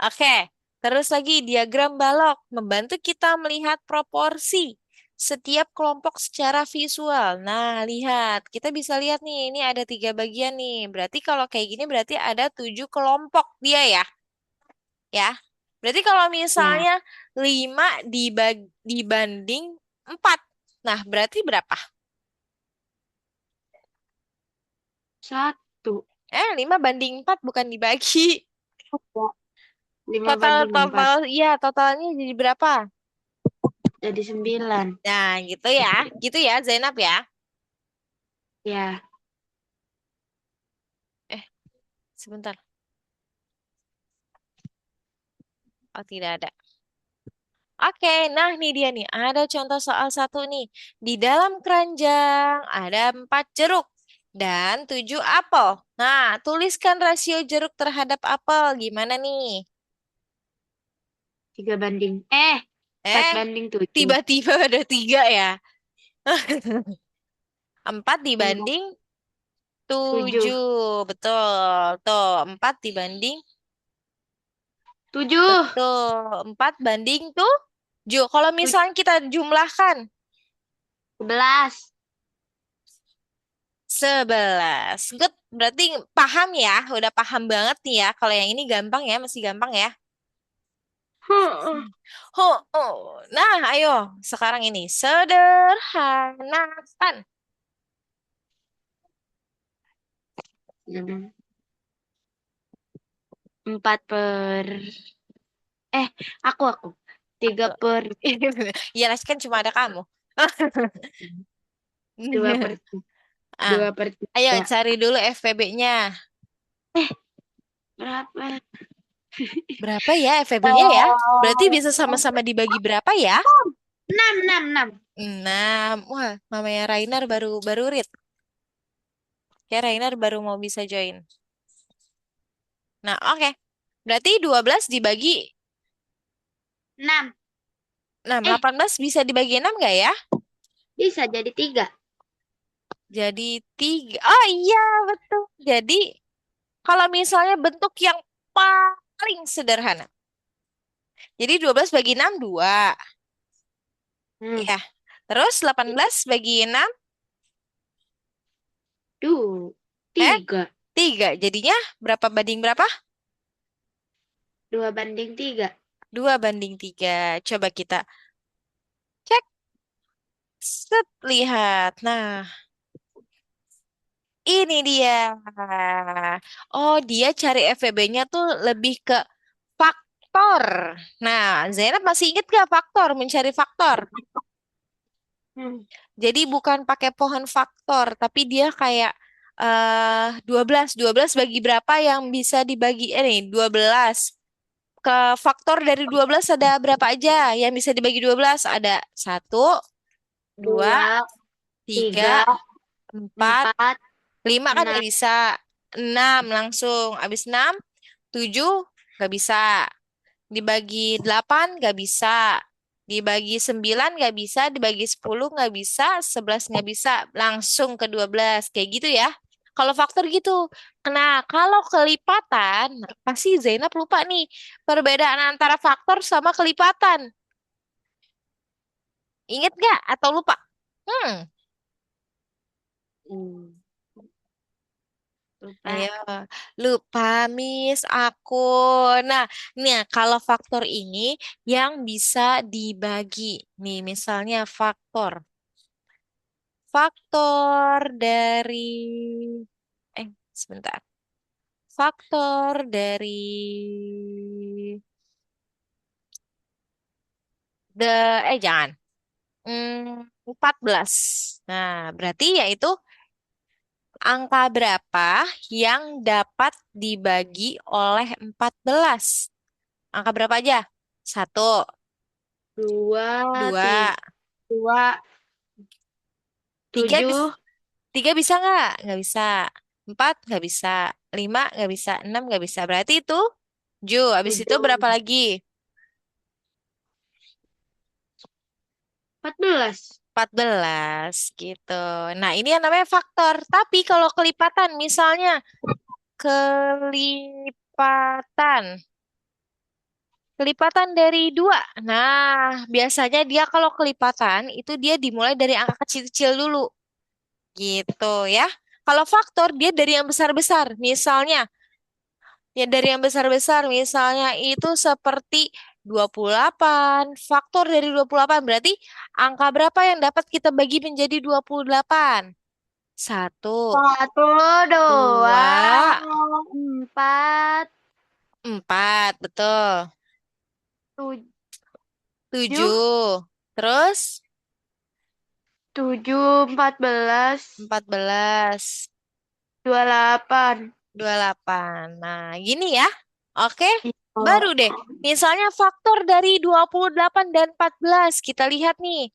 [SPEAKER 1] Oke, terus lagi diagram balok membantu kita melihat proporsi setiap kelompok secara visual. Nah, lihat, kita bisa lihat nih, ini ada 3 bagian nih. Berarti kalau kayak gini berarti ada 7 kelompok dia ya, ya. Berarti kalau
[SPEAKER 2] Ya,
[SPEAKER 1] misalnya 5 dibanding 4, nah berarti berapa?
[SPEAKER 2] 1.
[SPEAKER 1] 5 banding 4 bukan dibagi.
[SPEAKER 2] Ya, 5
[SPEAKER 1] Total,
[SPEAKER 2] banding 4.
[SPEAKER 1] total, iya totalnya jadi berapa?
[SPEAKER 2] Jadi 9.
[SPEAKER 1] Nah, gitu ya Zainab ya.
[SPEAKER 2] Ya,
[SPEAKER 1] Eh, sebentar. Oh, tidak ada. Oke, nah nih dia nih. Ada contoh soal satu nih. Di dalam keranjang ada 4 jeruk dan 7 apel. Nah, tuliskan rasio jeruk terhadap apel. Gimana nih?
[SPEAKER 2] 3 banding. 4
[SPEAKER 1] Eh,
[SPEAKER 2] banding 7.
[SPEAKER 1] tiba-tiba ada 3 ya. 4
[SPEAKER 2] Enggak,
[SPEAKER 1] dibanding
[SPEAKER 2] 7.
[SPEAKER 1] 7. Betul. Tuh, 4 dibanding
[SPEAKER 2] 7.
[SPEAKER 1] betul. 4 banding 7. Kalau misalnya kita jumlahkan
[SPEAKER 2] 11.
[SPEAKER 1] 11. Good. Berarti paham ya. Udah paham banget nih ya. Kalau yang ini gampang ya. Masih gampang ya.
[SPEAKER 2] Huh.
[SPEAKER 1] Hmm. Oh, oh. Nah, ayo. Sekarang ini. Sederhanakan.
[SPEAKER 2] 4 per... Eh, aku. 3 per...
[SPEAKER 1] Ya, kan cuma ada kamu.
[SPEAKER 2] 2 per...
[SPEAKER 1] Ah.
[SPEAKER 2] 2 per
[SPEAKER 1] Ayo
[SPEAKER 2] 3.
[SPEAKER 1] cari dulu FVB-nya.
[SPEAKER 2] Eh, berapa?
[SPEAKER 1] Berapa ya FVB-nya ya? Berarti
[SPEAKER 2] Oh,
[SPEAKER 1] bisa sama-sama dibagi berapa ya?
[SPEAKER 2] 6.
[SPEAKER 1] 6. Wah, mamanya Rainer baru baru read. Ya, Rainer baru mau bisa join. Nah, oke. Berarti 12 dibagi
[SPEAKER 2] 6.
[SPEAKER 1] 6.
[SPEAKER 2] Eh,
[SPEAKER 1] 18 bisa dibagi 6 nggak ya?
[SPEAKER 2] bisa jadi 3.
[SPEAKER 1] Jadi 3. Oh iya, betul. Jadi, kalau misalnya bentuk yang paling sederhana. Jadi 12 bagi 6, 2.
[SPEAKER 2] Hmm.
[SPEAKER 1] Ya. Terus 18 bagi 6,
[SPEAKER 2] 2.
[SPEAKER 1] eh,
[SPEAKER 2] 3.
[SPEAKER 1] 3. Jadinya berapa banding berapa?
[SPEAKER 2] 2 banding 3.
[SPEAKER 1] 2 banding 3. Coba kita cek. Set, lihat. Nah, ini dia. Oh, dia cari FVB-nya tuh lebih ke faktor. Nah, Zainab masih inget gak faktor, mencari faktor?
[SPEAKER 2] Hmm.
[SPEAKER 1] Jadi bukan pakai pohon faktor, tapi dia kayak 12. 12 bagi berapa yang bisa dibagi? Nih, 12. Ke faktor dari 12 ada berapa aja yang bisa dibagi 12? Ada 1, 2,
[SPEAKER 2] 2,
[SPEAKER 1] 3,
[SPEAKER 2] 3,
[SPEAKER 1] 4,
[SPEAKER 2] 4,
[SPEAKER 1] 5 kan
[SPEAKER 2] 6.
[SPEAKER 1] nggak bisa. 6 langsung. Habis 6, 7 nggak bisa. Dibagi 8 nggak bisa. Dibagi 9 nggak bisa. Dibagi 10 nggak bisa. 11 nggak bisa. Langsung ke 12. Kayak gitu ya. Kalau faktor gitu. Nah, kalau kelipatan, pasti Zainab lupa nih. Perbedaan antara faktor sama kelipatan. Ingat nggak atau lupa? Hmm.
[SPEAKER 2] Hmm.
[SPEAKER 1] Ayo,
[SPEAKER 2] Lupa.
[SPEAKER 1] lupa Miss aku. Nah, nih kalau faktor ini yang bisa dibagi. Nih, misalnya faktor. Faktor dari sebentar. Faktor dari the jangan. 14. Nah, berarti yaitu angka berapa yang dapat dibagi oleh 14? Angka berapa aja? Satu,
[SPEAKER 2] 2,
[SPEAKER 1] dua,
[SPEAKER 2] 2,
[SPEAKER 1] tiga bis,
[SPEAKER 2] 7,
[SPEAKER 1] tiga bisa nggak? Nggak bisa. Empat nggak bisa. Lima nggak bisa. Enam nggak bisa. Berarti itu Ju. Habis itu
[SPEAKER 2] 7.
[SPEAKER 1] berapa lagi?
[SPEAKER 2] 14.
[SPEAKER 1] 14 gitu. Nah, ini yang namanya faktor. Tapi kalau kelipatan, misalnya kelipatan. Kelipatan dari dua. Nah, biasanya dia kalau kelipatan itu dia dimulai dari angka kecil-kecil dulu. Gitu ya. Kalau faktor dia dari yang besar-besar. Misalnya, ya dari yang besar-besar. Misalnya itu seperti 28. Faktor dari 28 berarti angka berapa yang dapat kita bagi menjadi 28? Satu,
[SPEAKER 2] 1, 2,
[SPEAKER 1] dua,
[SPEAKER 2] 4,
[SPEAKER 1] empat, betul.
[SPEAKER 2] 7,
[SPEAKER 1] Tujuh. Terus
[SPEAKER 2] 7, 14,
[SPEAKER 1] 14.
[SPEAKER 2] 28.
[SPEAKER 1] 28. Nah, gini ya. Oke, baru
[SPEAKER 2] Oh,
[SPEAKER 1] deh. Misalnya faktor dari 28 dan 14. Kita lihat nih.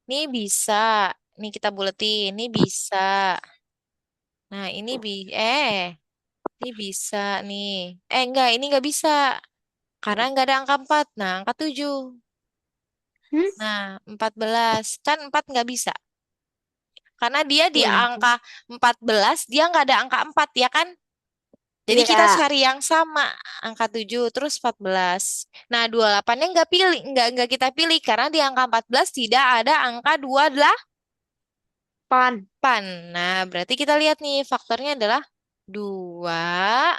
[SPEAKER 1] Ini bisa. Nih kita buletin. Ini bisa. Nah, ini bisa nih. Enggak, ini enggak bisa. Karena enggak ada angka 4. Nah, angka 7.
[SPEAKER 2] hmm?
[SPEAKER 1] Nah, 14. Kan 4 enggak bisa. Karena dia di
[SPEAKER 2] Iya.
[SPEAKER 1] angka 14, dia enggak ada angka 4 ya kan? Jadi kita
[SPEAKER 2] Iya.
[SPEAKER 1] cari yang sama, angka 7 terus 14. Nah, 28-nya nggak kita pilih karena di angka 14 tidak ada angka
[SPEAKER 2] 8.
[SPEAKER 1] 28. Nah, berarti kita lihat nih faktornya adalah 2,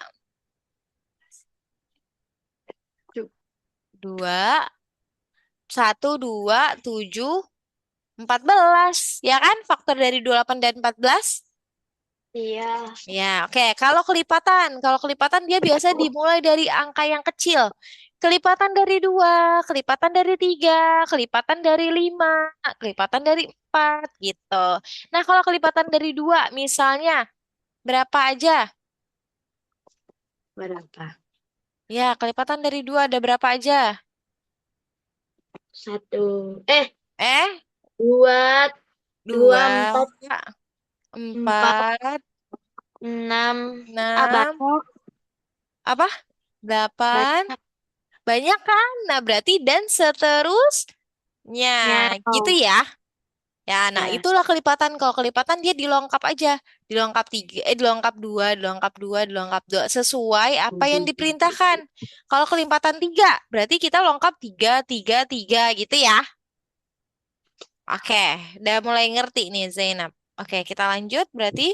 [SPEAKER 1] 2, 1, 2, 7, 14. Ya kan? Faktor dari 28 dan 14.
[SPEAKER 2] Iya.
[SPEAKER 1] Ya, oke. Kalau kelipatan dia biasa dimulai dari angka yang kecil. Kelipatan dari 2, kelipatan dari 3, kelipatan dari 5, kelipatan dari 4, gitu. Nah, kalau kelipatan dari 2, misalnya, berapa aja?
[SPEAKER 2] Berapa?
[SPEAKER 1] Ya, kelipatan dari 2 ada berapa aja?
[SPEAKER 2] 1.
[SPEAKER 1] Eh,
[SPEAKER 2] 2, 2,
[SPEAKER 1] 2,
[SPEAKER 2] 4, 4,
[SPEAKER 1] 4,
[SPEAKER 2] 6. Ah,
[SPEAKER 1] 6,
[SPEAKER 2] banyak.
[SPEAKER 1] apa? 8,
[SPEAKER 2] Banyak.
[SPEAKER 1] banyak kan? Nah, berarti dan seterusnya, gitu
[SPEAKER 2] Nyarau.
[SPEAKER 1] ya. Ya, nah
[SPEAKER 2] Ya.
[SPEAKER 1] itulah kelipatan. Kalau kelipatan dia dilengkap aja. Dilengkap tiga, dilengkap dua, dilengkap dua, dilengkap dua. Sesuai apa yang diperintahkan. Kalau kelipatan tiga, berarti kita lengkap tiga, tiga, tiga gitu ya. Oke, udah mulai ngerti nih Zainab. Oke, kita lanjut berarti.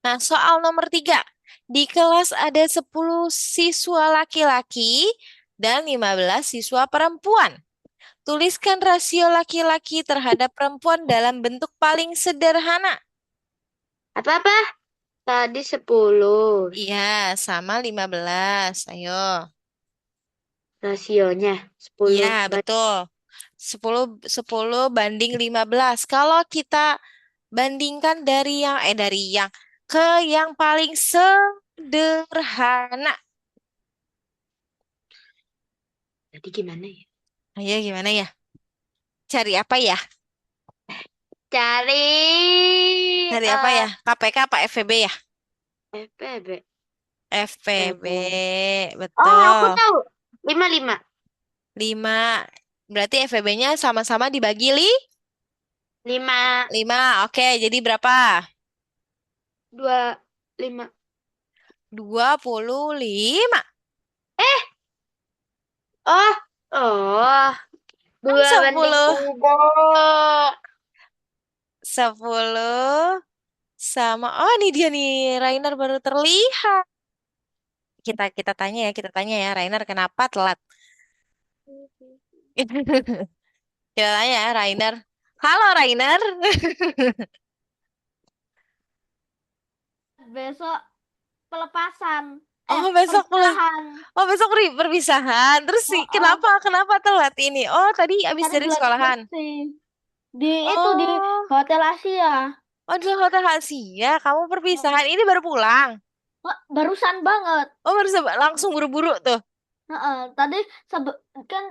[SPEAKER 1] Nah, soal nomor 3. Di kelas ada 10 siswa laki-laki dan 15 siswa perempuan. Tuliskan rasio laki-laki terhadap perempuan dalam bentuk paling sederhana.
[SPEAKER 2] Apa-apa? Tadi 10.
[SPEAKER 1] Iya, sama 15. Ayo.
[SPEAKER 2] Rasionya
[SPEAKER 1] Iya,
[SPEAKER 2] 10.
[SPEAKER 1] betul. 10 banding 15. Kalau kita bandingkan dari yang ke yang paling sederhana.
[SPEAKER 2] Jadi gimana ya?
[SPEAKER 1] Ayo gimana ya? Cari apa ya?
[SPEAKER 2] Cari
[SPEAKER 1] Cari apa ya? KPK apa FVB ya?
[SPEAKER 2] FPB.
[SPEAKER 1] FVB,
[SPEAKER 2] Oh, aku
[SPEAKER 1] betul.
[SPEAKER 2] tahu. 55.
[SPEAKER 1] 5. Berarti FVB-nya sama-sama dibagi
[SPEAKER 2] 5.
[SPEAKER 1] 5. Oke, jadi berapa?
[SPEAKER 2] 2, 5.
[SPEAKER 1] 25.
[SPEAKER 2] Oh, oh.
[SPEAKER 1] Kan
[SPEAKER 2] 2 banding
[SPEAKER 1] 10.
[SPEAKER 2] 3.
[SPEAKER 1] 10 sama. Oh, ini dia nih. Rainer baru terlihat. Kita tanya ya, Rainer kenapa telat? Kita tanya ya, Rainer. Halo, Rainer.
[SPEAKER 3] Besok pelepasan.
[SPEAKER 1] Oh, besok pulang.
[SPEAKER 3] Pernikahan.
[SPEAKER 1] Oh, besok perpisahan. Terus sih,
[SPEAKER 3] Heeh.
[SPEAKER 1] kenapa telat ini? Oh, tadi habis
[SPEAKER 3] Tadi
[SPEAKER 1] dari
[SPEAKER 3] gladi
[SPEAKER 1] sekolahan.
[SPEAKER 3] bersih. Di itu di
[SPEAKER 1] Oh,
[SPEAKER 3] Hotel Asia.
[SPEAKER 1] oh di Hotel Asia. Kamu
[SPEAKER 3] Heeh.
[SPEAKER 1] perpisahan. Ini baru pulang.
[SPEAKER 3] Barusan banget.
[SPEAKER 1] Oh, langsung buru-buru tuh.
[SPEAKER 3] Heeh. Tadi kan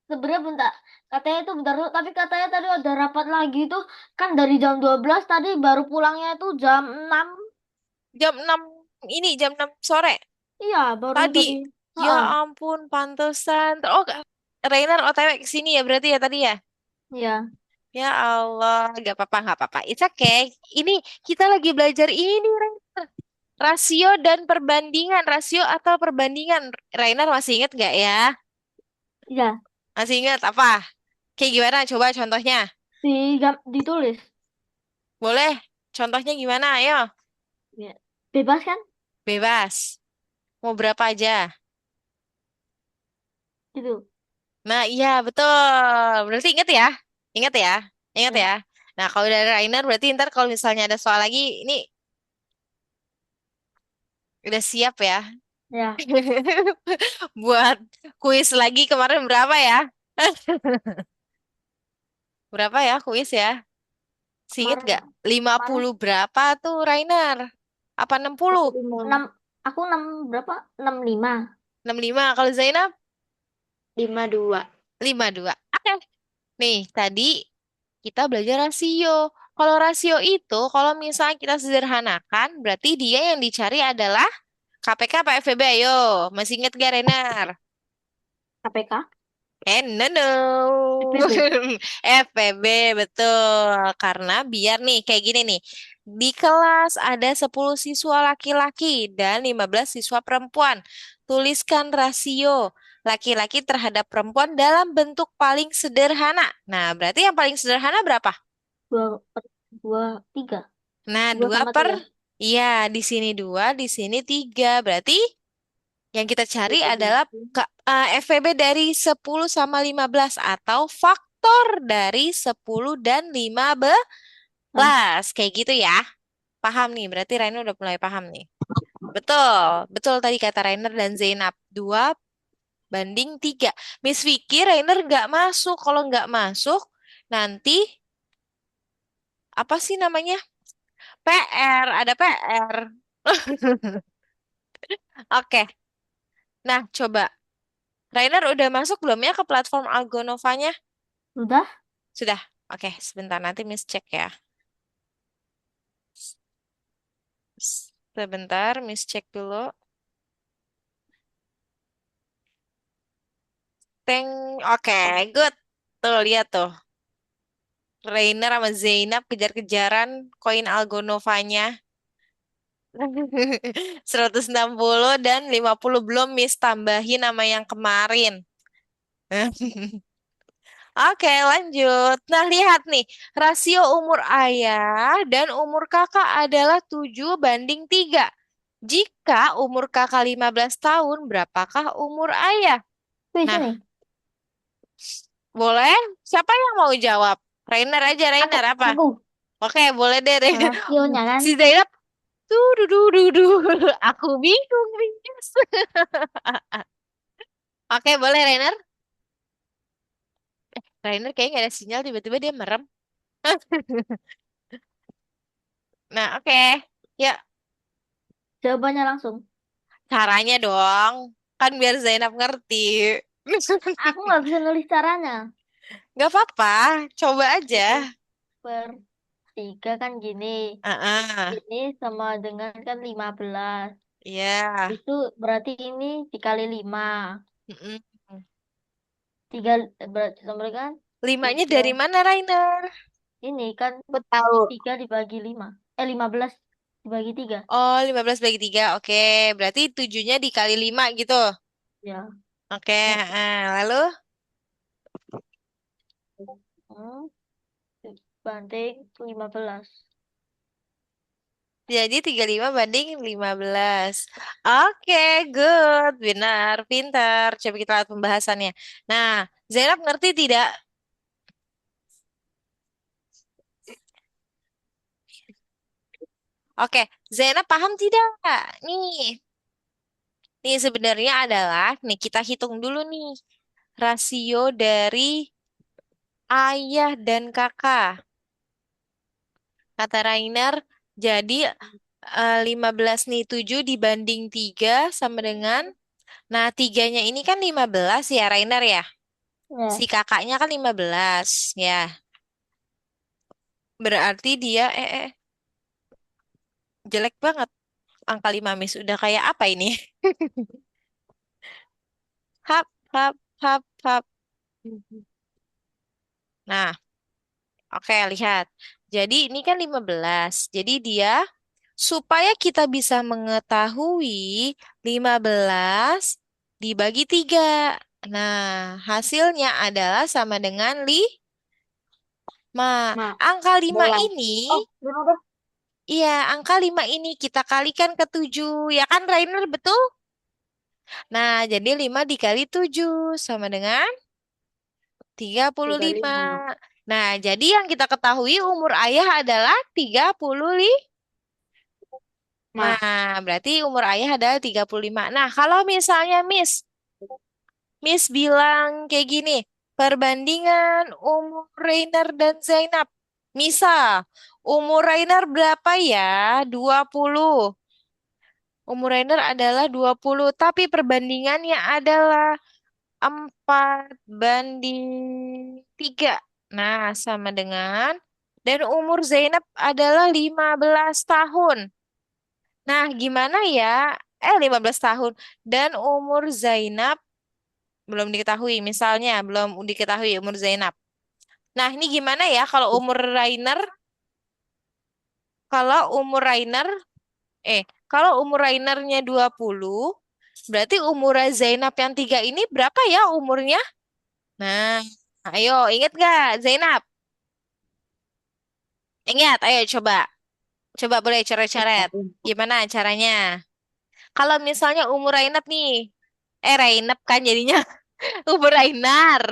[SPEAKER 3] sebenarnya bentar. Katanya itu bentar dulu, tapi katanya tadi ada rapat lagi tuh kan dari jam 12 tadi baru pulangnya itu jam 6.
[SPEAKER 1] Jam 6 jam 6 sore.
[SPEAKER 3] Iya, baru
[SPEAKER 1] Tadi.
[SPEAKER 3] tadi.
[SPEAKER 1] Ya
[SPEAKER 3] Heeh.
[SPEAKER 1] ampun, pantesan. Oh, Rainer OTW ke sini ya berarti ya tadi ya?
[SPEAKER 3] Ya,
[SPEAKER 1] Ya Allah, nggak apa-apa, nggak apa-apa. It's okay. Ini kita lagi belajar ini, Rainer. Rasio dan perbandingan, rasio atau perbandingan. Rainer masih ingat nggak ya?
[SPEAKER 3] ya,
[SPEAKER 1] Masih ingat apa? Kayak gimana? Coba contohnya.
[SPEAKER 3] ditulis.
[SPEAKER 1] Boleh? Contohnya gimana? Ayo,
[SPEAKER 3] Ya. Bebas kan?
[SPEAKER 1] bebas. Mau berapa aja?
[SPEAKER 3] Gitu.
[SPEAKER 1] Nah, iya betul. Berarti ingat ya? Ingat ya? Ingat
[SPEAKER 3] Ya,
[SPEAKER 1] ya? Nah, kalau dari Rainer berarti ntar kalau misalnya ada soal lagi, ini udah siap ya?
[SPEAKER 3] ya.
[SPEAKER 1] Buat kuis lagi kemarin berapa ya? Berapa ya kuis ya? Singet
[SPEAKER 3] Kemarin,
[SPEAKER 1] gak? lima
[SPEAKER 3] kemarin
[SPEAKER 1] puluh berapa tuh Rainer? Apa 60?
[SPEAKER 2] 45.
[SPEAKER 3] 6, aku 6 berapa? 65.
[SPEAKER 1] 65. Kalau Zainab?
[SPEAKER 2] 52.
[SPEAKER 1] 52. Oke. Nih, tadi kita belajar rasio. Kalau rasio itu, kalau misalnya kita sederhanakan, berarti dia yang dicari adalah KPK apa FVB? Ayo, masih inget gak Rainer?
[SPEAKER 3] KPK,
[SPEAKER 1] No, no.
[SPEAKER 3] FPB.
[SPEAKER 1] FPB, betul. Karena biar nih, kayak gini nih. Di kelas ada 10 siswa laki-laki dan 15 siswa perempuan. Tuliskan rasio laki-laki terhadap perempuan dalam bentuk paling sederhana. Nah, berarti yang paling sederhana berapa?
[SPEAKER 3] 3.
[SPEAKER 1] Nah,
[SPEAKER 3] 2
[SPEAKER 1] dua
[SPEAKER 3] sama
[SPEAKER 1] per,
[SPEAKER 3] 3.
[SPEAKER 1] iya, di sini 2, di sini 3. Berarti yang kita cari adalah FVB dari 10 sama 15 atau faktor dari 10 dan 15. Kayak gitu ya. Paham nih, berarti Rainer udah mulai paham nih. Betul, betul tadi kata Rainer dan Zainab. 2 banding 3. Miss Vicky, Rainer nggak masuk. Kalau nggak masuk, nanti apa sih namanya? PR, ada PR. Oke, nah coba. Rainer udah masuk belum ya ke platform Algonovanya?
[SPEAKER 3] Udah?
[SPEAKER 1] Sudah. Oke, sebentar nanti Miss cek ya. Sebentar, Miss cek dulu. Oke, good. Tuh, lihat tuh. Rainer sama Zainab kejar-kejaran koin Algonovanya. 160 dan 50 belum Miss tambahin sama yang kemarin. Oke, lanjut. Nah, lihat nih. Rasio umur ayah dan umur kakak adalah 7 banding 3. Jika umur kakak 15 tahun, berapakah umur ayah?
[SPEAKER 3] Wih,
[SPEAKER 1] Nah,
[SPEAKER 3] sini.
[SPEAKER 1] boleh? Siapa yang mau jawab? Rainer aja,
[SPEAKER 3] Aku,
[SPEAKER 1] Rainer apa?
[SPEAKER 3] aku.
[SPEAKER 1] Oke, boleh deh.
[SPEAKER 3] Rasionya kan?
[SPEAKER 1] Si Zainab, tuh, duh. Aku bingung, Miss. Oke, boleh, Rainer? Rainer kayaknya nggak ada sinyal, tiba-tiba dia merem. Nah, oke. Ya,
[SPEAKER 3] Jawabannya langsung.
[SPEAKER 1] caranya dong. Kan biar Zainab ngerti.
[SPEAKER 3] Aku nggak bisa nulis caranya.
[SPEAKER 1] Nggak apa-apa, coba aja.
[SPEAKER 3] 7/3 kan gini.
[SPEAKER 1] Ah,
[SPEAKER 3] Ini sama dengan kan 15.
[SPEAKER 1] iya.
[SPEAKER 3] Itu berarti ini dikali 5.
[SPEAKER 1] Mm-mm.
[SPEAKER 3] 3 berarti sama kan?
[SPEAKER 1] Limanya
[SPEAKER 3] 3.
[SPEAKER 1] dari mana, Rainer?
[SPEAKER 3] Ini kan
[SPEAKER 1] Aku tahu.
[SPEAKER 3] 3 dibagi 5. 15 dibagi 3.
[SPEAKER 1] Oh, 15 bagi 3. Oke, berarti 7-nya dikali 5 gitu.
[SPEAKER 3] Ya.
[SPEAKER 1] Oke,
[SPEAKER 3] Ya.
[SPEAKER 1] lalu
[SPEAKER 3] Hmm, banding 15.
[SPEAKER 1] jadi 35 banding 15. Oke, good. Benar, pintar. Coba kita lihat pembahasannya. Nah, Zainab ngerti tidak? Oke, Zainab paham tidak? Nih, nih sebenarnya adalah, nih kita hitung dulu nih. Rasio dari ayah dan kakak. Kata Rainer, jadi 15 nih 7 dibanding 3 sama dengan, nah tiganya ini kan 15 ya Rainer ya. Si
[SPEAKER 3] Ya.
[SPEAKER 1] kakaknya kan 15 ya. Berarti dia, jelek banget. Angka 5 Miss, udah kayak apa ini? Hap, hap, hap, hap. Nah, oke, lihat. Jadi ini kan 15. Jadi dia supaya kita bisa mengetahui 15 dibagi 3. Nah, hasilnya adalah sama dengan 5.
[SPEAKER 2] Ma,
[SPEAKER 1] Angka 5
[SPEAKER 2] belas.
[SPEAKER 1] ini,
[SPEAKER 3] Oh, lima deh.
[SPEAKER 1] iya, angka 5 ini kita kalikan ke 7. Ya kan, Rainer, betul? Nah, jadi 5 dikali 7 sama dengan 35.
[SPEAKER 2] 35.
[SPEAKER 1] Nah, jadi yang kita ketahui umur ayah adalah 35.
[SPEAKER 2] Ma,
[SPEAKER 1] Nah, berarti umur ayah adalah 35. Nah, kalau misalnya Miss bilang kayak gini, perbandingan umur Rainer dan Zainab. Misal, umur Rainer berapa ya? 20. Umur Rainer adalah 20, tapi perbandingannya adalah 4:3. Nah, sama dengan, dan umur Zainab adalah 15 tahun. Nah, gimana ya? 15 tahun. Dan umur Zainab belum diketahui. Misalnya, belum diketahui umur Zainab. Nah, ini gimana ya kalau umur Rainer? Kalau umur Rainer, eh, kalau umur Rainernya 20, berarti umur Zainab yang 3 ini berapa ya umurnya? Nah, ayo inget gak Zainab? Ingat, ayo coba. Coba boleh coret-coret. Gimana caranya? Kalau misalnya umur Rainab nih, Rainab kan jadinya umur Rainar.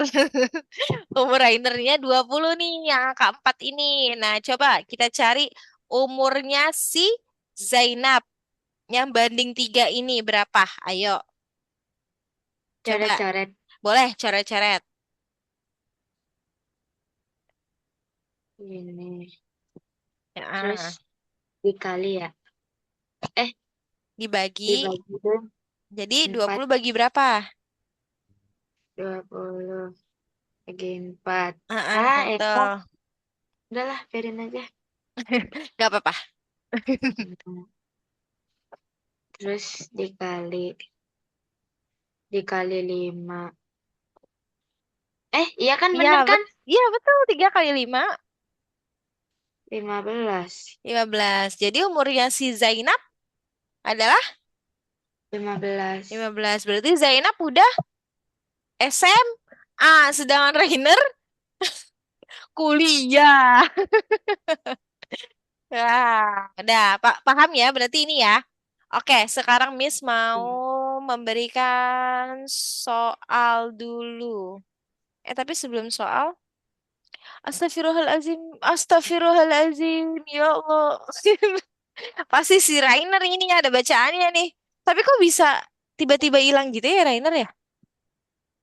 [SPEAKER 1] Umur Rainernya 20 nih, yang angka 4 ini. Nah, coba kita cari umurnya si Zainab yang banding 3 ini berapa? Ayo, coba.
[SPEAKER 2] coret-coret.
[SPEAKER 1] Boleh coret-coret.
[SPEAKER 2] Ini. Terus
[SPEAKER 1] Ya,
[SPEAKER 2] dikali ya. Eh,
[SPEAKER 1] dibagi.
[SPEAKER 2] dibagi tuh
[SPEAKER 1] Jadi
[SPEAKER 2] 4.
[SPEAKER 1] 20 bagi berapa?
[SPEAKER 2] 20 bagi 4.
[SPEAKER 1] Gitu.
[SPEAKER 2] Enak. Udahlah, biarin aja.
[SPEAKER 1] Gak apa-apa.
[SPEAKER 2] Terus dikali 5. Iya kan
[SPEAKER 1] Iya,
[SPEAKER 2] bener kan?
[SPEAKER 1] iya betul. 3 kali 5,
[SPEAKER 2] 15.
[SPEAKER 1] 15. Jadi umurnya si Zainab adalah
[SPEAKER 2] 15.
[SPEAKER 1] 15. Berarti Zainab udah SMA. Sedangkan Rainer kuliah. Udah, paham ya berarti ini ya. Oke, sekarang Miss mau memberikan soal dulu. Tapi sebelum soal, astagfirullahalazim, astagfirullahalazim, ya Allah. Pasti si Rainer ini ada bacaannya nih. Tapi kok bisa tiba-tiba hilang gitu ya Rainer ya?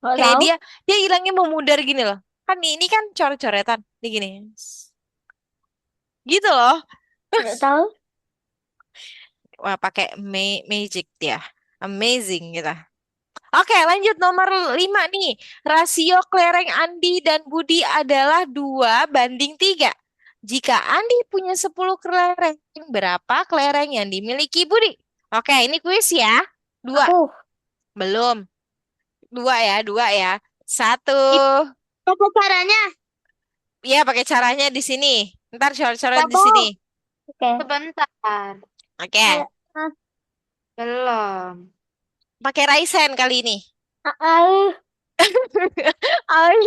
[SPEAKER 3] Nggak
[SPEAKER 1] Kayak
[SPEAKER 3] tahu.
[SPEAKER 1] dia hilangnya memudar gini loh. Kan ini kan coret-coretan. Nih gini. Gitu loh.
[SPEAKER 3] Nggak tahu.
[SPEAKER 1] Wah, pakai magic dia. Amazing gitu. Oke, lanjut nomor 5 nih. Rasio kelereng Andi dan Budi adalah 2:3. Jika Andi punya 10 kelereng, berapa kelereng yang dimiliki Budi? Oke, ini kuis ya. Dua.
[SPEAKER 3] Aku.
[SPEAKER 1] Belum. Dua ya, dua ya. Satu.
[SPEAKER 2] Apa caranya?
[SPEAKER 1] Iya, pakai caranya di sini. Ntar coret-coret di
[SPEAKER 3] Aku.
[SPEAKER 1] sini.
[SPEAKER 3] Oke.
[SPEAKER 2] Sebentar.
[SPEAKER 1] Oke.
[SPEAKER 3] Mas.
[SPEAKER 2] Belum.
[SPEAKER 1] Pakai raisen kali ini.
[SPEAKER 3] Ah,
[SPEAKER 1] Ay,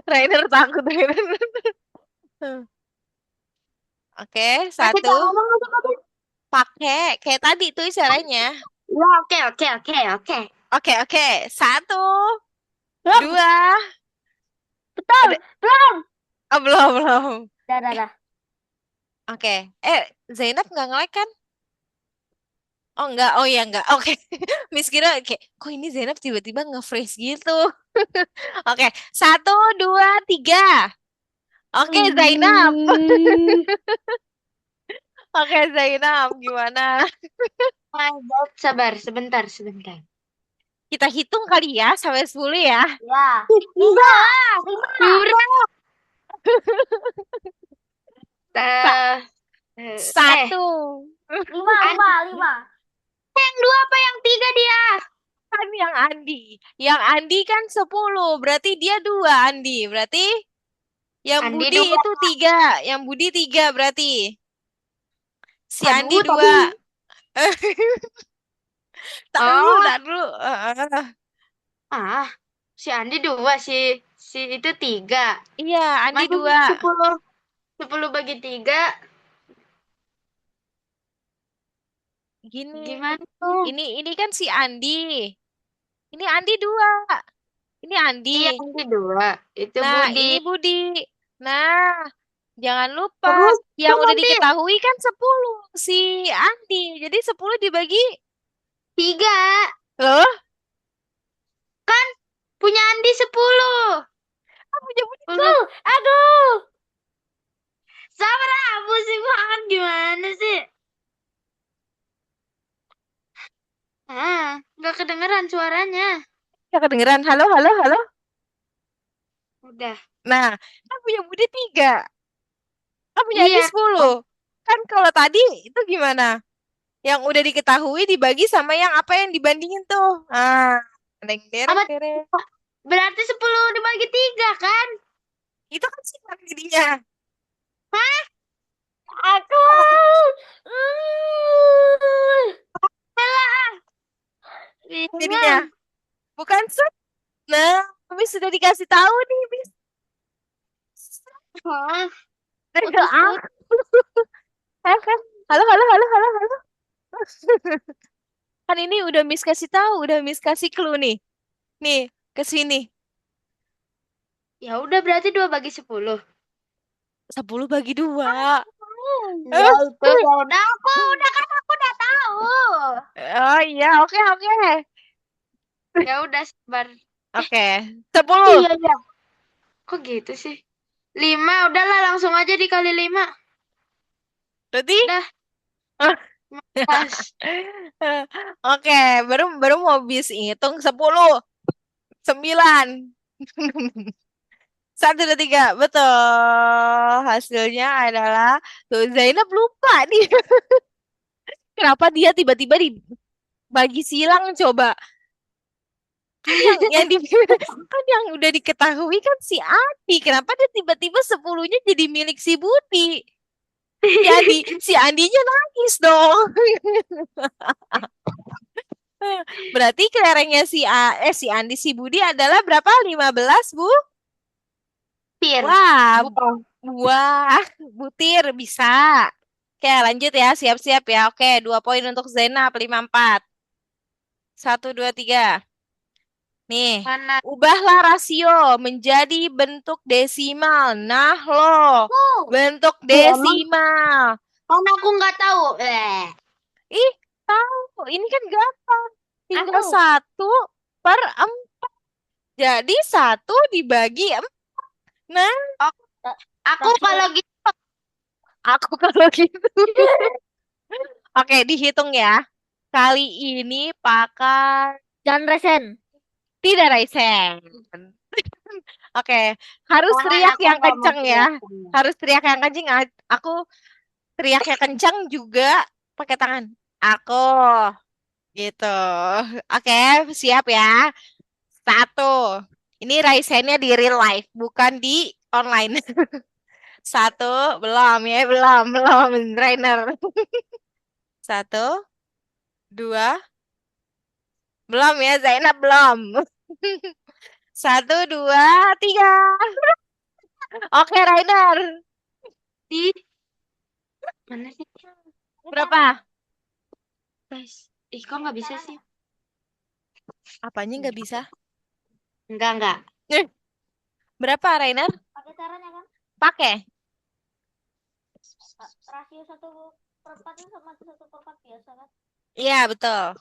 [SPEAKER 1] Rainer takut, Rainer. Oke,
[SPEAKER 2] Masih
[SPEAKER 1] satu.
[SPEAKER 2] tak ngomong apa?
[SPEAKER 1] Pakai kayak tadi tuh caranya.
[SPEAKER 2] Ya, oke, oke, oke, oke.
[SPEAKER 1] Oke, oke. Satu,
[SPEAKER 3] belum.
[SPEAKER 1] dua.
[SPEAKER 3] Betul.
[SPEAKER 1] Udah,
[SPEAKER 3] Belum.
[SPEAKER 1] oh, belum, belum.
[SPEAKER 3] Dah, dah, dah.
[SPEAKER 1] Oke. Zainab nggak nge-like kan? Oh, enggak. Oh, ya, enggak. Oke. Miss kira kayak, kok ini Zainab tiba-tiba nge-freeze gitu. Oke. Satu, dua, tiga. Oke, Zainab.
[SPEAKER 3] Ih.
[SPEAKER 1] Oke, Zainab. Gimana?
[SPEAKER 2] My God, sabar, sebentar, sebentar.
[SPEAKER 1] Kita hitung kali ya, sampai 10 ya.
[SPEAKER 3] Ya.
[SPEAKER 2] Enggak,
[SPEAKER 3] Lima.
[SPEAKER 2] curang.
[SPEAKER 1] Sa-
[SPEAKER 2] Eh,
[SPEAKER 1] Satu.
[SPEAKER 3] Lima,
[SPEAKER 2] An-
[SPEAKER 3] lima, lima.
[SPEAKER 2] yang 2 apa yang 3 dia?
[SPEAKER 1] Kan yang Andi. Yang Andi kan 10. Berarti dia 2, Andi. Berarti yang
[SPEAKER 2] Andi
[SPEAKER 1] Budi
[SPEAKER 2] 2.
[SPEAKER 1] itu 3. Yang Budi 3 berarti. Si Andi
[SPEAKER 2] Aduh,
[SPEAKER 1] 2. Tak dulu,
[SPEAKER 2] oh,
[SPEAKER 1] tak dulu.
[SPEAKER 2] ah, si Andi 2, si itu 3.
[SPEAKER 1] Iya, Andi
[SPEAKER 2] Masa
[SPEAKER 1] 2.
[SPEAKER 2] 10 bagi 3
[SPEAKER 1] Gini.
[SPEAKER 2] gimana tuh?
[SPEAKER 1] Ini kan si Andi. Ini Andi 2. Ini Andi.
[SPEAKER 2] Iya, Andi 2. Itu
[SPEAKER 1] Nah,
[SPEAKER 2] Budi.
[SPEAKER 1] ini Budi. Nah, jangan lupa
[SPEAKER 2] Terus
[SPEAKER 1] yang
[SPEAKER 2] kan
[SPEAKER 1] udah
[SPEAKER 2] nanti
[SPEAKER 1] diketahui kan 10 si Andi. Jadi 10 dibagi
[SPEAKER 2] 3.
[SPEAKER 1] loh,
[SPEAKER 2] Kan punya Andi 10.
[SPEAKER 1] apa punya Budi?
[SPEAKER 2] Udah.
[SPEAKER 3] Aduh.
[SPEAKER 2] Sabar ah, pusing banget gimana sih? Nggak kedengeran suaranya.
[SPEAKER 1] Ya kedengeran. Halo, halo, halo.
[SPEAKER 2] Udah.
[SPEAKER 1] Nah, kan punya Budi 3. Kan punya Andi
[SPEAKER 2] Iya.
[SPEAKER 1] 10. Kan kalau tadi itu gimana? Yang udah diketahui dibagi sama yang apa yang dibandingin tuh. Ah, deng dereng
[SPEAKER 2] Amat
[SPEAKER 1] dereng.
[SPEAKER 2] berarti 10 dibagi 3 kan?
[SPEAKER 1] Itu kan sih jadinya.
[SPEAKER 2] Hah?
[SPEAKER 3] Aku.
[SPEAKER 2] Salah.
[SPEAKER 1] Jadinya.
[SPEAKER 2] Bingung.
[SPEAKER 1] Bukan sih. Nah, Bis sudah dikasih tahu nih, Bis.
[SPEAKER 2] Hah?
[SPEAKER 1] Ah,
[SPEAKER 2] Putus-putus.
[SPEAKER 1] kan. Halo, halo, halo, halo, halo. Kan ini udah Miss kasih tahu, udah Miss kasih clue nih. Nih, ke sini.
[SPEAKER 2] Ya udah berarti 2 bagi 10.
[SPEAKER 1] 10 bagi 2.
[SPEAKER 2] Ya itu ya udah aku udah tahu.
[SPEAKER 1] Oh iya, oke, oke.
[SPEAKER 2] Ya udah sabar.
[SPEAKER 1] Oke, 10.
[SPEAKER 2] Iya ya. Kok gitu sih? 5 udahlah langsung aja dikali 5.
[SPEAKER 1] Berarti?
[SPEAKER 2] Dah, pas.
[SPEAKER 1] Oke, baru baru mau bis hitung 10, 9, 1, 2, 3. Betul. Hasilnya adalah tuh Zainab lupa nih. Kenapa dia tiba-tiba dibagi silang coba? Kan yang di kan yang udah diketahui kan si Andi. Kenapa dia tiba-tiba 10-nya jadi milik si Budi? Si Andinya nangis dong. Berarti kelerengnya si Andi si Budi adalah berapa? 15, Bu?
[SPEAKER 2] Tir.
[SPEAKER 1] Wah,
[SPEAKER 2] Bukan.
[SPEAKER 1] wah, butir bisa. Oke, lanjut ya. Siap-siap ya. Oke, 2 poin untuk Zainab, 5-4. 1, 2, 3. Nih,
[SPEAKER 2] Mana?
[SPEAKER 1] ubahlah rasio menjadi bentuk desimal. Nah, loh,
[SPEAKER 3] Aku.
[SPEAKER 1] bentuk
[SPEAKER 2] Ya, emang
[SPEAKER 1] desimal.
[SPEAKER 2] aku nggak tahu.
[SPEAKER 1] Ih, tahu. Ini kan gampang. Tinggal
[SPEAKER 3] Aku.
[SPEAKER 1] 1/4. Jadi 1 dibagi 4. Nah,
[SPEAKER 2] Oh, aku kalau gitu
[SPEAKER 1] aku kalau gitu. Oke, dihitung ya. Kali ini pakai
[SPEAKER 3] Jangan resen.
[SPEAKER 1] tidak Raisen. Oke, harus
[SPEAKER 2] jangan
[SPEAKER 1] teriak
[SPEAKER 2] aku
[SPEAKER 1] yang
[SPEAKER 2] nggak mau
[SPEAKER 1] kencang ya.
[SPEAKER 2] teriak.
[SPEAKER 1] Harus teriak yang kencang. Aku teriaknya kencang juga pakai tangan. Aku gitu. Oke, siap ya. 1. Ini Raisennya di real life, bukan di online. 1, belum ya, belum, belum, trainer. 1, 2, belum ya, Zainab belum. 1, 2, 3. Oke, Rainer.
[SPEAKER 2] Di mana sih?
[SPEAKER 1] Berapa?
[SPEAKER 2] Guys, kok nggak bisa sih?
[SPEAKER 1] Apanya nggak bisa?
[SPEAKER 2] Enggak.
[SPEAKER 1] Eh, berapa, Rainer?
[SPEAKER 3] Pakai caranya kan?
[SPEAKER 1] Pakai.
[SPEAKER 3] Rasio 1/4 itu sama 1/4 biasa kan?
[SPEAKER 1] Iya, betul.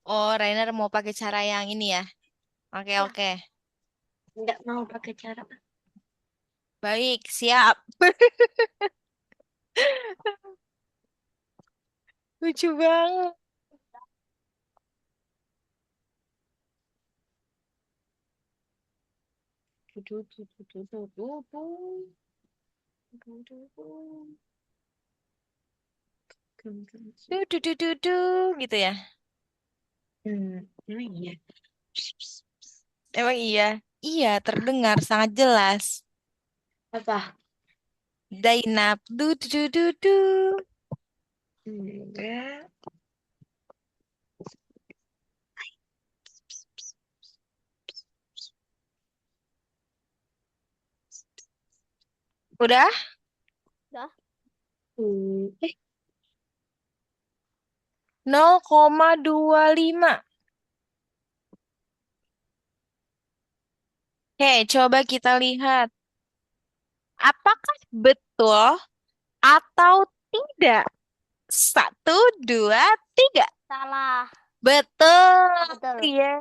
[SPEAKER 1] Oh, Rainer mau pakai cara yang ini ya. Oke,
[SPEAKER 3] Ya.
[SPEAKER 1] oke.
[SPEAKER 2] Enggak mau pakai cara.
[SPEAKER 1] Baik, siap. Lucu banget. Gitu ya.
[SPEAKER 2] Emang iya.
[SPEAKER 1] Emang iya. Iya, terdengar sangat jelas.
[SPEAKER 2] Apa?
[SPEAKER 1] Zainab. Du.
[SPEAKER 2] Enggak.
[SPEAKER 1] Udah?
[SPEAKER 3] Dah.
[SPEAKER 1] 0,25. Oke, coba kita lihat. Apakah betul atau tidak? Satu, dua, tiga.
[SPEAKER 3] Salah.
[SPEAKER 1] Betul.
[SPEAKER 3] Betul.
[SPEAKER 1] Iya.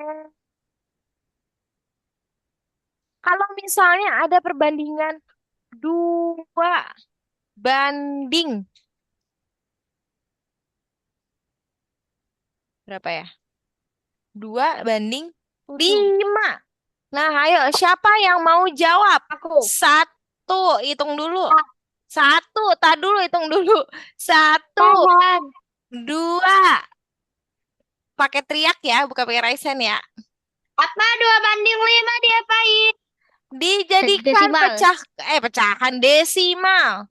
[SPEAKER 1] Kalau misalnya ada perbandingan 2 banding berapa ya? 2 banding
[SPEAKER 3] Tujuh.
[SPEAKER 1] 5. Nah, ayo siapa yang mau jawab?
[SPEAKER 3] Aku.
[SPEAKER 1] Satu, hitung dulu. Satu, tak dulu, hitung dulu. Satu,
[SPEAKER 2] Paham.
[SPEAKER 1] dua. Pakai teriak ya, bukan pakai raisen ya.
[SPEAKER 2] Apa 2 banding 5 diapain?
[SPEAKER 1] Dijadikan
[SPEAKER 3] Desimal.
[SPEAKER 1] pecahan desimal.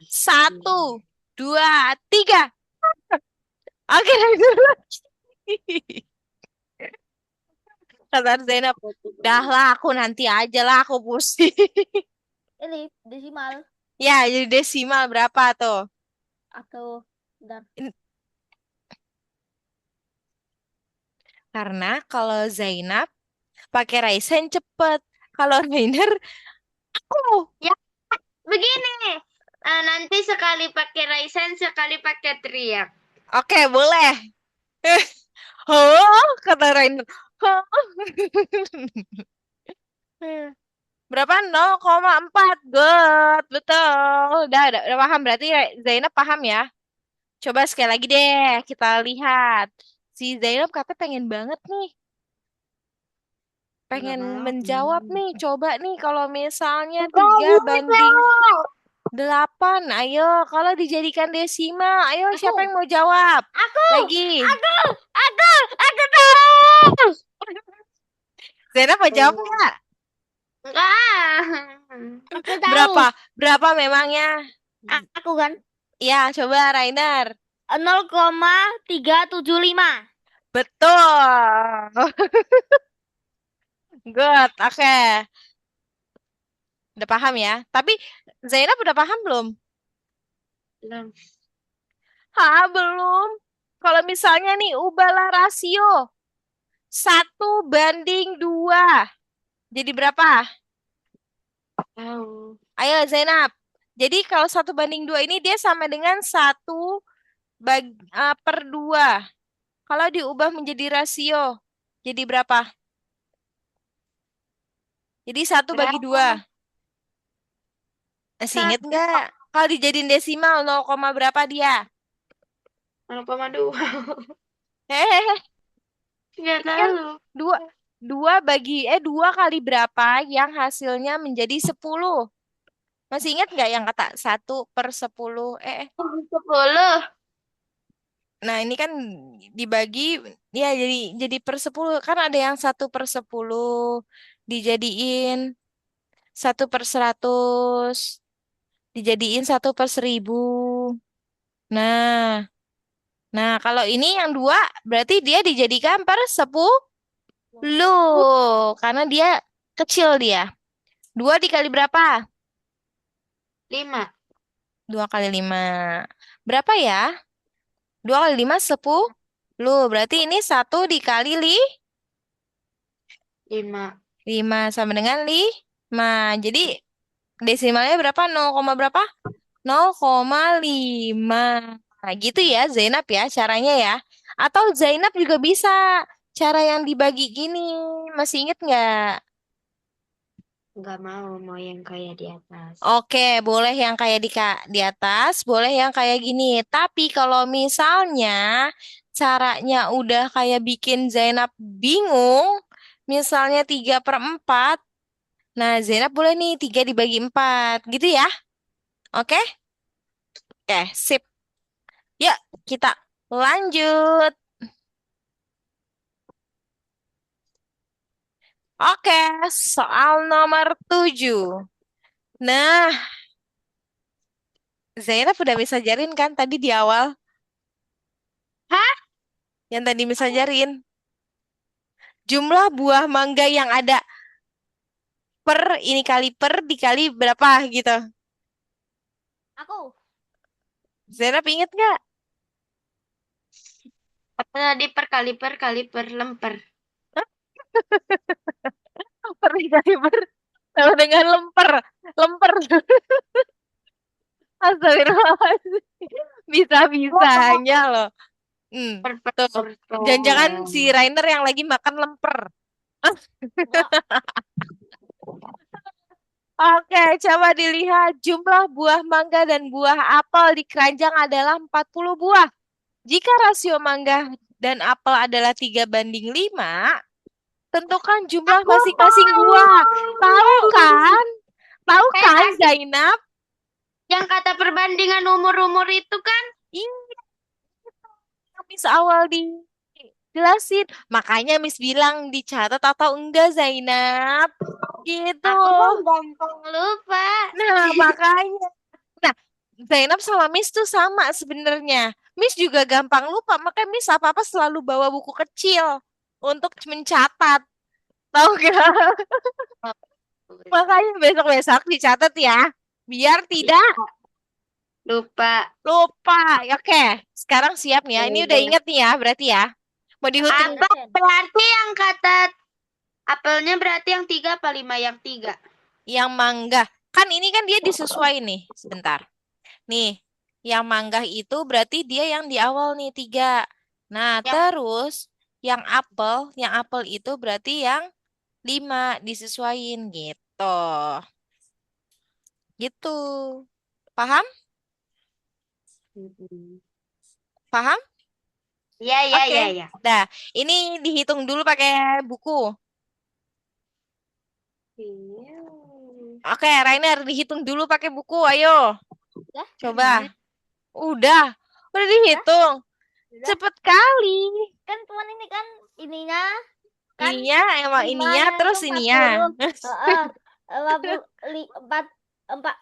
[SPEAKER 1] Satu, dua, tiga. Oke, dulu. Kata Zainab, dah lah aku nanti aja lah aku pusing.
[SPEAKER 3] Ini desimal.
[SPEAKER 1] Ya, jadi desimal berapa tuh?
[SPEAKER 3] Atau bentar.
[SPEAKER 1] Karena kalau Zainab pakai raisen cepet. Kalau Rainer, aku.
[SPEAKER 2] Ya, begini. Nanti sekali pakai Raisen, sekali pakai teriak.
[SPEAKER 1] Oke, boleh. Oh, kata Rainer. Oh. Berapa? 0,4. Good, betul. Udah paham. Berarti Zainab paham ya? Coba sekali lagi deh, kita lihat. Si Zainab kata pengen banget nih.
[SPEAKER 2] Nggak
[SPEAKER 1] Pengen
[SPEAKER 2] mau.
[SPEAKER 1] menjawab nih. Coba nih kalau misalnya
[SPEAKER 2] Nggak
[SPEAKER 1] 3 banding 8. Ayo, kalau dijadikan desimal. Ayo, siapa
[SPEAKER 3] Aku.
[SPEAKER 1] yang mau jawab?
[SPEAKER 3] Aku.
[SPEAKER 1] Lagi.
[SPEAKER 3] Aku tahu.
[SPEAKER 1] Zainab mau jawab nggak?
[SPEAKER 2] Enggak.
[SPEAKER 3] Aku tahu.
[SPEAKER 1] Berapa? Berapa memangnya?
[SPEAKER 3] Aku kan
[SPEAKER 1] Ya, coba Rainer.
[SPEAKER 3] 0,375.
[SPEAKER 1] Betul. Good, oke. Udah paham ya? Tapi Zainab udah paham belum?
[SPEAKER 2] Belum.
[SPEAKER 1] Belum. Kalau misalnya nih, ubahlah rasio. 1 banding 2. Jadi berapa?
[SPEAKER 2] Tahu.
[SPEAKER 1] Ayo Zainab. Jadi kalau 1 banding 2 ini dia sama dengan 1/2. Kalau diubah menjadi rasio, jadi berapa? Jadi 1/2.
[SPEAKER 2] Berapa?
[SPEAKER 1] Masih inget nggak? Kalau dijadiin desimal 0, berapa dia?
[SPEAKER 2] 0,2.
[SPEAKER 1] Hehehe.
[SPEAKER 2] Nggak
[SPEAKER 1] Ini kan
[SPEAKER 2] tahu.
[SPEAKER 1] dua, 2 kali berapa yang hasilnya menjadi 10? Masih ingat nggak yang kata 1/10?
[SPEAKER 2] 10.
[SPEAKER 1] Nah ini kan dibagi, ya jadi per 10. Kan ada yang 1/10 dijadiin 1/100, dijadiin 1/1000. Nah, nah kalau ini yang 2 berarti dia dijadikan per 10. Karena dia kecil dia. 2 dikali berapa?
[SPEAKER 2] 5.
[SPEAKER 1] 2 kali 5. Berapa ya? 2 kali 5, 10. Berarti ini 1 dikali
[SPEAKER 2] 5.
[SPEAKER 1] 5 sama dengan 5. Jadi desimalnya berapa? 0, berapa? 0,5. Nah gitu ya Zainab ya caranya ya. Atau Zainab juga bisa cara yang dibagi gini. Masih inget nggak?
[SPEAKER 2] Nggak mau. Mau yang kayak di atas.
[SPEAKER 1] Oke, boleh yang kayak di atas, boleh yang kayak gini. Tapi kalau misalnya caranya udah kayak bikin Zainab bingung, misalnya 3/4, nah Zainab boleh nih 3 dibagi 4, gitu ya. Oke? Oke, sip. Yuk, kita lanjut. Oke, soal nomor 7. Nah, Zainab udah bisa ajarin kan tadi di awal?
[SPEAKER 2] Hah?
[SPEAKER 1] Yang tadi bisa ajarin. Jumlah buah mangga yang ada per ini kali per dikali berapa gitu.
[SPEAKER 3] Aku.
[SPEAKER 1] Zainab inget nggak?
[SPEAKER 2] Apa tadi per kali per lemper.
[SPEAKER 1] Hah? Per dikali per sama dengan lemper. Lemper. Astagfirullahaladzim. Bisa-bisanya loh.
[SPEAKER 2] Per per
[SPEAKER 1] Tuh.
[SPEAKER 2] per
[SPEAKER 1] Jangan-jangan
[SPEAKER 2] per.
[SPEAKER 1] si Rainer yang lagi makan lemper.
[SPEAKER 3] Enggak.
[SPEAKER 1] Oke, coba dilihat jumlah buah mangga dan buah apel di keranjang adalah 40 buah. Jika rasio mangga dan apel adalah 3:5, tentukan jumlah
[SPEAKER 2] Aku
[SPEAKER 1] masing-masing
[SPEAKER 2] tahu.
[SPEAKER 1] buah. Tahu kan? Tahu
[SPEAKER 2] Kayak
[SPEAKER 1] kan,
[SPEAKER 2] tadi
[SPEAKER 1] Zainab?
[SPEAKER 2] yang kata perbandingan umur-umur itu kan.
[SPEAKER 1] Ini yang Miss awal dijelasin. Makanya Miss bilang dicatat atau enggak, Zainab? Gitu.
[SPEAKER 2] Aku kan gampang lupa.
[SPEAKER 1] Nah, makanya. Nah, Zainab sama Miss tuh sama sebenarnya. Miss juga gampang lupa, makanya Miss apa-apa selalu bawa buku kecil untuk mencatat. Tahu gak? Makanya besok-besok dicatat ya, biar tidak
[SPEAKER 2] Iya, lupa.
[SPEAKER 1] lupa. Oke, sekarang siap nih ya. Ini udah
[SPEAKER 2] Iya.
[SPEAKER 1] inget nih ya, berarti ya. Mau dihitung
[SPEAKER 3] Iya,
[SPEAKER 2] Apa
[SPEAKER 3] Cen.
[SPEAKER 2] berarti yang kata apelnya berarti yang tiga apa lima yang tiga?
[SPEAKER 1] yang mangga. Kan ini kan dia disesuaiin nih, sebentar. Nih, yang mangga itu berarti dia yang di awal nih 3. Nah,
[SPEAKER 2] Yang
[SPEAKER 1] terus yang apel itu berarti yang 5 disesuaiin gitu. Gitu. Paham? Paham?
[SPEAKER 2] ya ya
[SPEAKER 1] Oke.
[SPEAKER 2] ya ya.
[SPEAKER 1] Nah, ini dihitung dulu pakai buku.
[SPEAKER 2] Iya.
[SPEAKER 1] Oke, Rainer dihitung dulu pakai buku. Ayo,
[SPEAKER 3] Udah,
[SPEAKER 1] coba.
[SPEAKER 2] Mm-mm.
[SPEAKER 1] Udah. Udah
[SPEAKER 3] udah,
[SPEAKER 1] dihitung.
[SPEAKER 3] udah.
[SPEAKER 1] Cepet kali.
[SPEAKER 3] Kan cuman ini kan ininya kan
[SPEAKER 1] Ininya, emang ininya,
[SPEAKER 3] limanya itu
[SPEAKER 1] terus ininya.
[SPEAKER 3] 40. Heeh. 50 4 4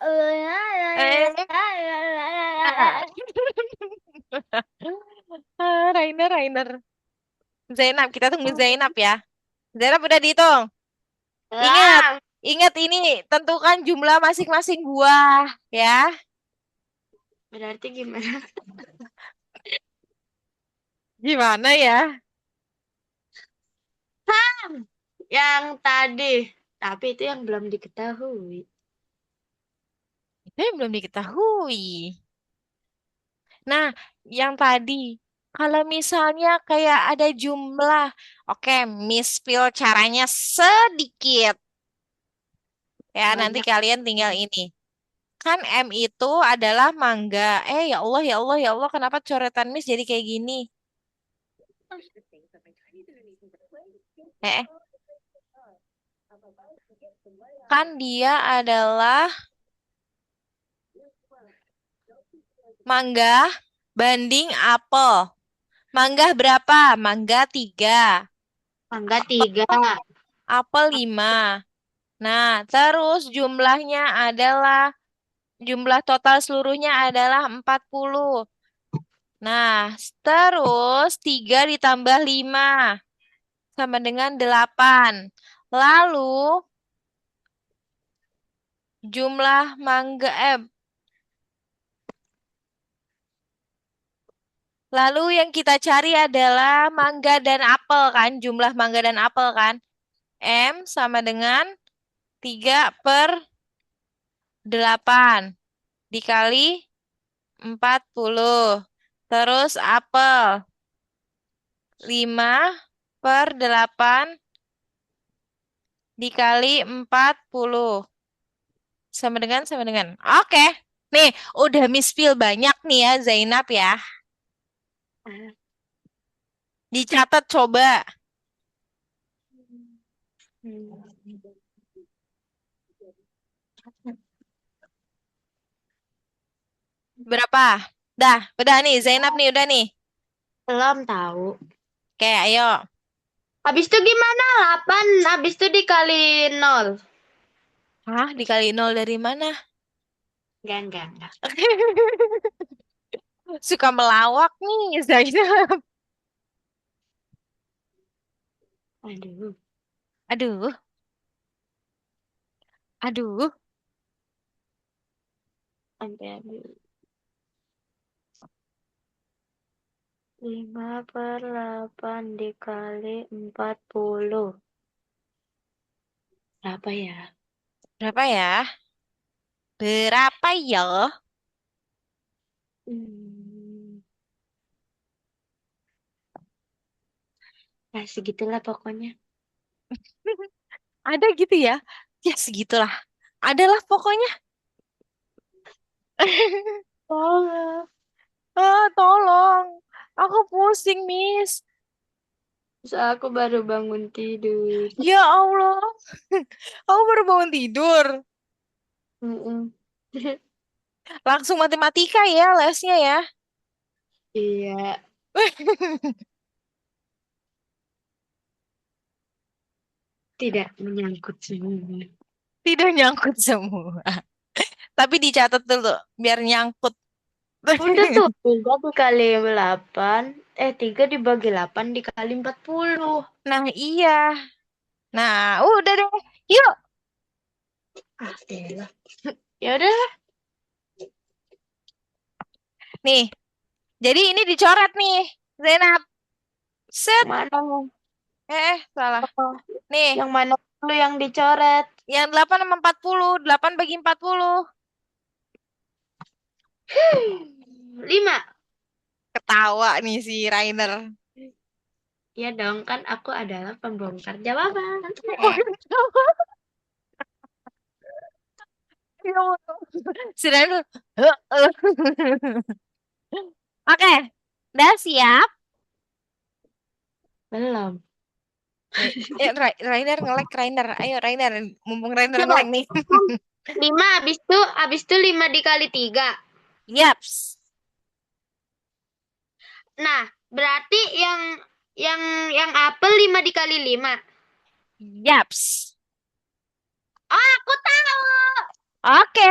[SPEAKER 1] Eh, Rainer. Zainab, kita tunggu Zainab ya. Zainab udah dihitung. Ingat,
[SPEAKER 2] Ah,
[SPEAKER 1] ingat ini tentukan jumlah masing-masing buah ya.
[SPEAKER 2] berarti gimana?
[SPEAKER 1] Gimana ya?
[SPEAKER 2] Yang tadi. Tapi itu yang belum diketahui.
[SPEAKER 1] Itu yang belum diketahui. Nah, yang tadi, kalau misalnya kayak ada jumlah, oke, Miss Pil caranya sedikit. Ya, nanti
[SPEAKER 2] Banyak.
[SPEAKER 1] kalian tinggal ini. Kan M itu adalah mangga. Ya Allah, kenapa coretan Miss jadi kayak gini? Eh, kan dia adalah mangga banding apel. Mangga berapa? Mangga 3.
[SPEAKER 2] Mangga tiga.
[SPEAKER 1] Apel 5. Nah, terus jumlah total seluruhnya adalah 40. Nah, terus 3 ditambah 5 sama dengan 8. Lalu jumlah mangga lalu yang kita cari adalah mangga dan apel kan, jumlah mangga dan apel kan. M sama dengan 3/8 dikali 40. Terus apel 5/8 dikali 40. Sama dengan. Oke. Nih, udah mispil banyak nih ya Zainab ya. Dicatat coba. Berapa? Udah nih, Zainab nih, udah nih.
[SPEAKER 2] Belum tahu.
[SPEAKER 1] Oke, ayo.
[SPEAKER 2] Habis itu gimana? 8 habis itu dikali 0.
[SPEAKER 1] Hah, dikali 0 dari mana?
[SPEAKER 2] Enggak.
[SPEAKER 1] Suka melawak nih, Zainab.
[SPEAKER 2] Aduh,
[SPEAKER 1] Aduh, aduh.
[SPEAKER 2] sampai habis. 5/8 dikali 40. Berapa ya?
[SPEAKER 1] Berapa ya? Berapa ya?
[SPEAKER 2] Hmm, nah, segitulah pokoknya.
[SPEAKER 1] Ada gitu ya? Ya segitulah. Adalah pokoknya.
[SPEAKER 2] Oh,
[SPEAKER 1] Ah, tolong. Aku pusing, Miss.
[SPEAKER 2] terus aku baru bangun tidur.
[SPEAKER 1] Ya Allah. Aku baru bangun tidur.
[SPEAKER 2] Mm-mm.
[SPEAKER 1] Langsung matematika ya lesnya ya.
[SPEAKER 2] Iya, tidak menyangkut semua.
[SPEAKER 1] Tidak nyangkut semua. Tapi dicatat dulu biar nyangkut.
[SPEAKER 2] Udah tuh, 3 dikali 8. 3 dibagi 8 dikali 40.
[SPEAKER 1] Nah, iya. Nah, udah deh. Yuk.
[SPEAKER 2] Ah, elah. Ya udah,
[SPEAKER 1] Nih, jadi ini dicoret nih. Zainab. Set.
[SPEAKER 2] mana?
[SPEAKER 1] Salah.
[SPEAKER 2] Oh,
[SPEAKER 1] Nih,
[SPEAKER 2] yang mana dulu yang dicoret?
[SPEAKER 1] yang 8 sama 40. 8 bagi 40.
[SPEAKER 2] 5.
[SPEAKER 1] Ketawa nih si Rainer.
[SPEAKER 2] Ya dong, kan aku adalah pembongkar jawaban.
[SPEAKER 1] Ya Allah. Si Rainer. Oke, udah siap.
[SPEAKER 2] Belum.
[SPEAKER 1] Rainer nge-lag Rainer. Ayo Rainer, mumpung Rainer
[SPEAKER 2] Coba.
[SPEAKER 1] nge-lag nih.
[SPEAKER 2] 5 habis itu 5 dikali 3.
[SPEAKER 1] Yaps.
[SPEAKER 2] Nah, berarti yang apel 5 dikali 5.
[SPEAKER 1] Yaps.
[SPEAKER 2] Oh, aku tahu.
[SPEAKER 1] Oke.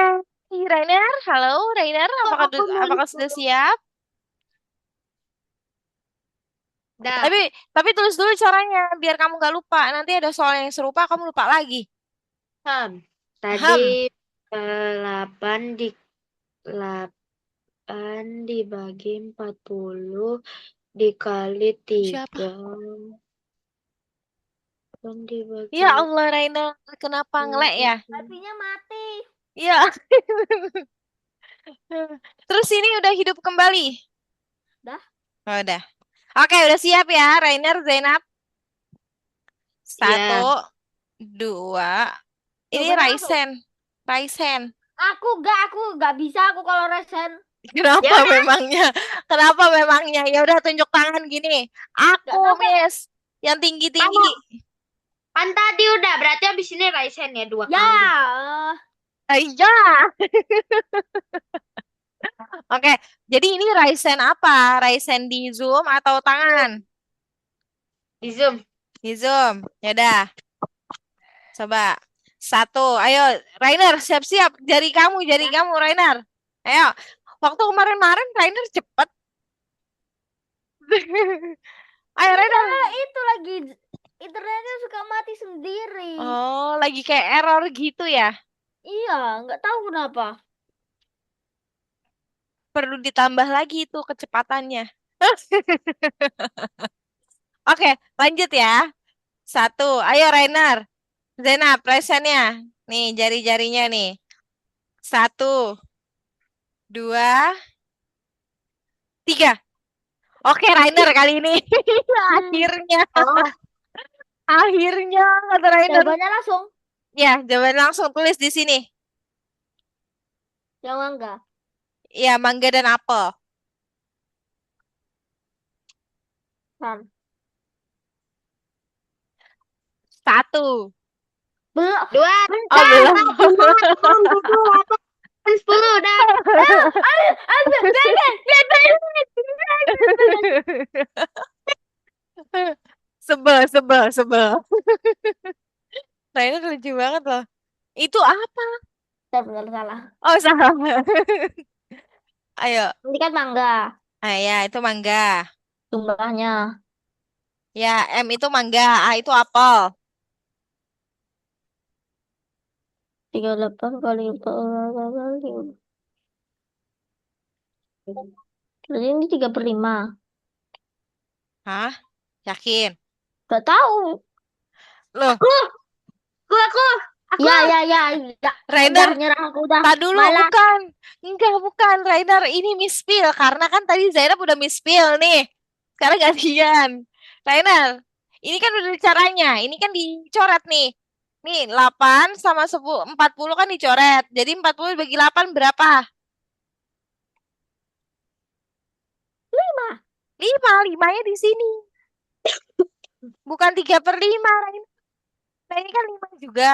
[SPEAKER 1] Rainer, halo Rainer,
[SPEAKER 2] Kok
[SPEAKER 1] apakah
[SPEAKER 2] aku nulis
[SPEAKER 1] apakah sudah
[SPEAKER 2] dulu?
[SPEAKER 1] siap?
[SPEAKER 2] Dah.
[SPEAKER 1] Tapi tulis dulu caranya biar kamu gak lupa. Nanti ada soal yang serupa kamu lupa lagi.
[SPEAKER 2] Ham. Tadi
[SPEAKER 1] Ham.
[SPEAKER 2] 8 dibagi 40 dikali
[SPEAKER 1] Siapa?
[SPEAKER 2] 3. 8 dibagi
[SPEAKER 1] Ya Allah Rainer, kenapa ngelek ya?
[SPEAKER 3] Wifi-nya mati.
[SPEAKER 1] Iya. Terus ini udah hidup kembali.
[SPEAKER 3] Dah.
[SPEAKER 1] Oh, udah. Oke, udah siap ya, Rainer, Zainab. Satu,
[SPEAKER 2] Ya.
[SPEAKER 1] dua. Ini
[SPEAKER 3] Jawabannya langsung.
[SPEAKER 1] Raisen. Raisen.
[SPEAKER 3] Aku nggak bisa aku kalau resen.
[SPEAKER 1] Kenapa
[SPEAKER 2] Ya udah,
[SPEAKER 1] memangnya? Kenapa memangnya? Ya udah tunjuk tangan gini.
[SPEAKER 3] Nggak
[SPEAKER 1] Aku,
[SPEAKER 3] sampai.
[SPEAKER 1] Miss. Yang
[SPEAKER 2] kamu
[SPEAKER 1] tinggi-tinggi.
[SPEAKER 2] kan tadi udah, berarti abis ini Raisen ya 2
[SPEAKER 3] Ya.
[SPEAKER 2] kali.
[SPEAKER 1] Iya. Oke, jadi ini Raisen apa? Raisen di Zoom atau tangan?
[SPEAKER 2] Di Zoom.
[SPEAKER 1] Di Zoom. Ya udah, coba. Satu. Ayo, Rainer, siap-siap. Jari kamu, Rainer. Ayo. Waktu kemarin-kemarin Rainer cepet. Ayo,
[SPEAKER 3] Iya,
[SPEAKER 1] Rainer.
[SPEAKER 3] itu lagi internetnya suka mati sendiri.
[SPEAKER 1] Oh, lagi kayak error gitu ya.
[SPEAKER 3] Iya, nggak tahu kenapa.
[SPEAKER 1] Perlu ditambah lagi itu kecepatannya. Oke, lanjut ya. Satu. Ayo, Rainer. Zainab, presennya. Nih, jari-jarinya nih. Satu, dua, tiga. Oke, Rainer kali ini.
[SPEAKER 3] Hmm,
[SPEAKER 1] Akhirnya,
[SPEAKER 2] Oh,
[SPEAKER 1] akhirnya kata Rainer.
[SPEAKER 3] jawabannya langsung.
[SPEAKER 1] Ya, jawaban langsung tulis di sini.
[SPEAKER 3] Yang mangga.
[SPEAKER 1] Ya, mangga dan apel.
[SPEAKER 3] San.
[SPEAKER 1] Satu.
[SPEAKER 3] Belum.
[SPEAKER 2] 2.
[SPEAKER 1] Oh, belum.
[SPEAKER 2] Gimana? 10 udah.
[SPEAKER 3] Ayo, ayo, beda,
[SPEAKER 1] sebel. Rainer lucu banget loh. Itu apa?
[SPEAKER 3] Benar salah.
[SPEAKER 1] Oh, salah. Ayo.
[SPEAKER 3] Ini kan mangga
[SPEAKER 1] Ya, itu mangga.
[SPEAKER 3] jumlahnya.
[SPEAKER 1] Ya, M itu mangga. A itu apel.
[SPEAKER 3] 38 kali Jadi ini 3/5.
[SPEAKER 1] Hah? Yakin?
[SPEAKER 3] Gak tahu.
[SPEAKER 1] Loh,
[SPEAKER 2] Aku.
[SPEAKER 3] Ya, ya, ya, ya. Udah
[SPEAKER 1] Rainer,
[SPEAKER 3] nyerah aku udah.
[SPEAKER 1] tak dulu,
[SPEAKER 3] Malas.
[SPEAKER 1] bukan. Enggak, bukan. Rainer, ini mispil. Karena kan tadi Zainab udah mispil nih. Sekarang gantian. Rainer, ini kan udah caranya. Ini kan dicoret nih. Nih, 8 sama 10, 40 kan dicoret. Jadi 40 bagi 8 berapa? 5, 5-nya di sini. Bukan 3/5, Rainer. Nah, ini kan 5 juga.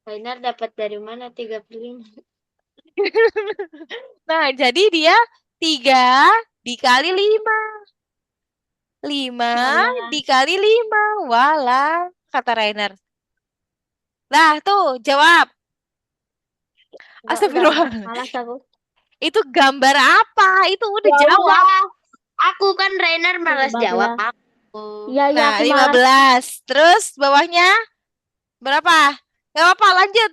[SPEAKER 2] Rainer dapat dari mana 35?
[SPEAKER 1] Nah, jadi dia 3 dikali 5. 5
[SPEAKER 2] Mana?
[SPEAKER 1] dikali 5. Walah, kata Rainer. Nah, tuh, jawab.
[SPEAKER 3] Udah.
[SPEAKER 1] Astagfirullah.
[SPEAKER 3] Malas aku.
[SPEAKER 1] Itu gambar apa? Itu udah
[SPEAKER 2] Ya
[SPEAKER 1] jawab.
[SPEAKER 2] udah. Aku kan Rainer malas
[SPEAKER 3] 15.
[SPEAKER 2] jawab aku.
[SPEAKER 3] Iya, iya,
[SPEAKER 1] Nah,
[SPEAKER 3] aku malas.
[SPEAKER 1] 15. Terus bawahnya berapa? Gak apa-apa, lanjut.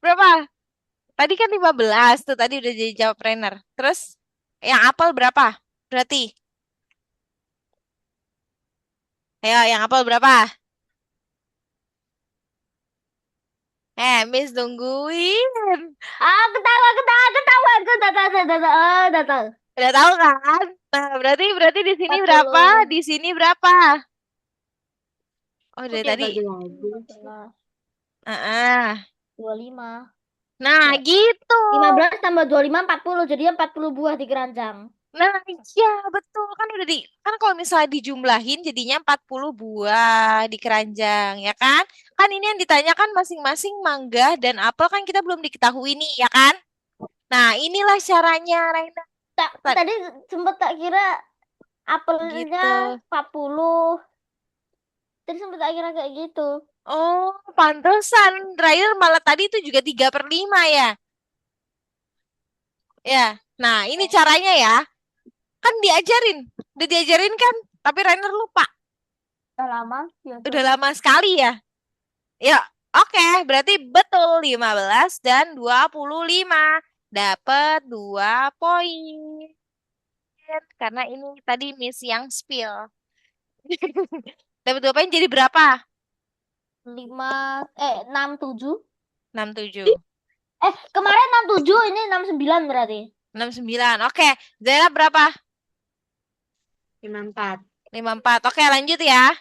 [SPEAKER 1] Berapa? Tadi kan 15 tuh, tadi udah jadi jawab Rainer. Terus yang apel berapa? Berarti. Ayo, yang apel berapa? Miss tungguin.
[SPEAKER 3] Ketawa. Aku udah tahu, udah tahu.
[SPEAKER 1] Udah tahu kan? Nah, berarti di sini berapa?
[SPEAKER 3] 40.
[SPEAKER 1] Di sini berapa? Oh,
[SPEAKER 2] Aku
[SPEAKER 1] dari
[SPEAKER 2] dia
[SPEAKER 1] tadi.
[SPEAKER 2] bagi-bagi.
[SPEAKER 1] 15.
[SPEAKER 3] 25.
[SPEAKER 1] Nah,
[SPEAKER 3] Ya.
[SPEAKER 1] gitu.
[SPEAKER 3] 15 tambah 25, 40. Jadinya 40 buah di keranjang.
[SPEAKER 1] Nah, iya betul kan udah kan kalau misalnya dijumlahin jadinya 40 buah di keranjang, ya kan? Kan ini yang ditanyakan masing-masing mangga dan apel kan kita belum diketahui nih, ya kan? Nah, inilah caranya, Raina.
[SPEAKER 3] Tadi sempet tak kira apelnya
[SPEAKER 1] Gitu.
[SPEAKER 3] 40. Tadi sempet tak kira kayak gitu.
[SPEAKER 1] Oh, pantesan. Rainer malah tadi itu juga 3/5 ya. Ya. Nah, ini caranya ya. Kan diajarin. Udah diajarin kan? Tapi Rainer lupa.
[SPEAKER 3] Udah lama. Ya,
[SPEAKER 1] Udah lama sekali ya. Ya, oke. Berarti betul 15 dan 25. Dapat 2 poin. Karena ini tadi Miss yang spill. Dapat 2 poin jadi berapa?
[SPEAKER 3] 67.
[SPEAKER 1] 67.
[SPEAKER 3] Kemarin 67, ini 69 berarti.
[SPEAKER 1] 69. Oke. Zainab berapa?
[SPEAKER 2] 54.
[SPEAKER 1] 54. Oke, lanjut ya.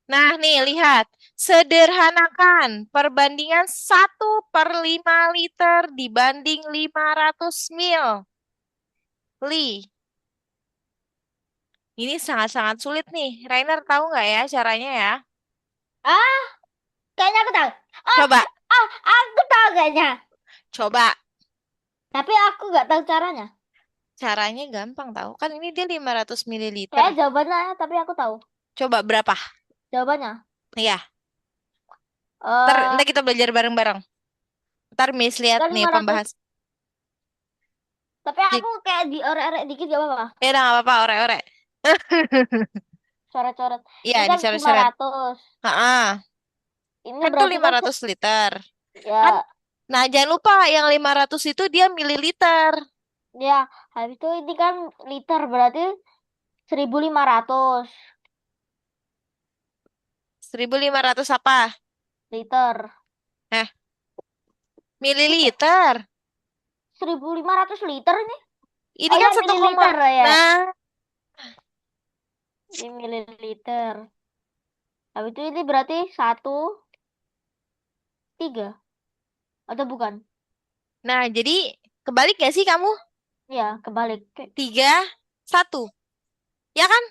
[SPEAKER 1] Nah, nih lihat. Sederhanakan perbandingan 1/5 liter dibanding 500 mil. Li, ini sangat-sangat sulit nih. Rainer tahu nggak ya caranya ya?
[SPEAKER 3] Ah, kayaknya aku tahu.
[SPEAKER 1] Coba,
[SPEAKER 3] Aku tahu kayaknya.
[SPEAKER 1] coba.
[SPEAKER 3] Tapi aku nggak tahu caranya.
[SPEAKER 1] Caranya gampang tahu. Kan ini dia 500 mililiter.
[SPEAKER 3] Kayak jawabannya, tapi aku tahu.
[SPEAKER 1] Coba berapa?
[SPEAKER 3] Jawabannya.
[SPEAKER 1] Iya, ntar,
[SPEAKER 3] Eh,
[SPEAKER 1] ntar kita belajar bareng-bareng. Ntar Miss lihat
[SPEAKER 3] kan
[SPEAKER 1] nih
[SPEAKER 3] 500.
[SPEAKER 1] pembahas.
[SPEAKER 3] Tapi aku kayak diorek-orek dikit gak apa-apa.
[SPEAKER 1] Ya udah nggak apa-apa, orek-orek.
[SPEAKER 3] Coret-coret.
[SPEAKER 1] Iya,
[SPEAKER 3] Ini kan
[SPEAKER 1] dicoret-coret.
[SPEAKER 3] 500.
[SPEAKER 1] Heeh.
[SPEAKER 3] Ini
[SPEAKER 1] Kan tuh
[SPEAKER 3] berarti kan
[SPEAKER 1] 500 liter. Kan,
[SPEAKER 3] ya,
[SPEAKER 1] nah jangan lupa yang 500 itu dia mililiter.
[SPEAKER 3] ya. Habis itu ini kan liter berarti 1.500
[SPEAKER 1] 1.500 apa?
[SPEAKER 3] liter.
[SPEAKER 1] Eh, mililiter.
[SPEAKER 3] 1.500 liter ini?
[SPEAKER 1] Ini
[SPEAKER 3] Oh
[SPEAKER 1] kan
[SPEAKER 3] ya,
[SPEAKER 1] 1,
[SPEAKER 3] mililiter ya.
[SPEAKER 1] nah,
[SPEAKER 3] Ini mililiter. Habis itu ini berarti 1/3 atau bukan?
[SPEAKER 1] nah jadi kebalik gak sih kamu?
[SPEAKER 3] Ya, kebalik.
[SPEAKER 1] 3/1. Ya kan?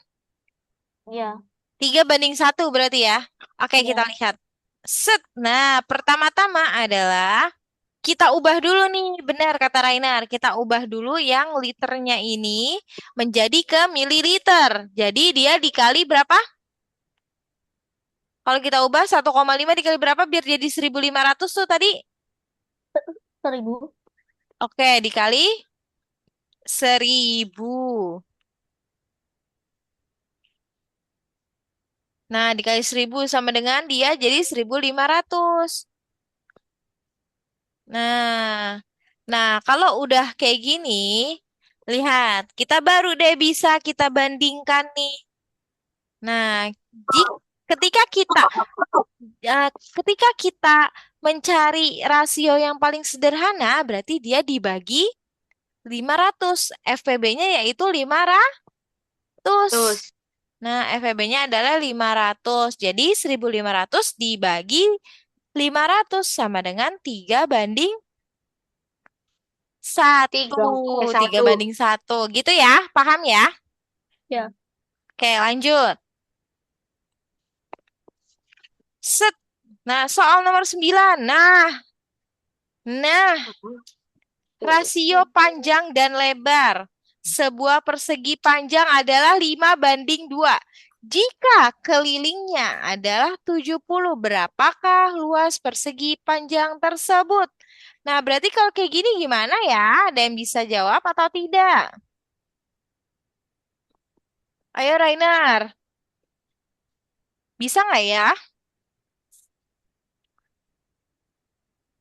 [SPEAKER 3] Ya,
[SPEAKER 1] 3/1 berarti ya. Oke, kita
[SPEAKER 3] ya.
[SPEAKER 1] lihat. Set. Nah, pertama-tama adalah Kita ubah dulu nih, benar kata Rainar. Kita ubah dulu yang liternya ini menjadi ke mililiter. Jadi dia dikali berapa? Kalau kita ubah 1,5 dikali berapa biar jadi 1.500 tuh tadi?
[SPEAKER 3] 1.000.
[SPEAKER 1] Oke, dikali 1.000. Nah, dikali 1.000 sama dengan dia jadi 1.500. Nah, nah kalau udah kayak gini, lihat, kita baru deh bisa kita bandingkan nih. Nah, ketika kita ketika kita mencari rasio yang paling sederhana, berarti dia dibagi 500. FPB-nya yaitu 500.
[SPEAKER 2] Terus
[SPEAKER 1] Nah, FPB-nya adalah 500. Jadi 1.500 dibagi 500 sama dengan 3 banding 1. 3
[SPEAKER 2] satu.
[SPEAKER 1] banding 1. Gitu ya, paham ya?
[SPEAKER 3] Ya.
[SPEAKER 1] Oke, lanjut. Set. Nah, soal nomor 9. Nah, rasio panjang dan lebar. Sebuah persegi panjang adalah 5 banding 2. Jika kelilingnya adalah 70, berapakah luas persegi panjang tersebut? Nah, berarti kalau kayak gini gimana ya? Ada yang bisa jawab atau tidak? Ayo, Rainar. Bisa nggak ya?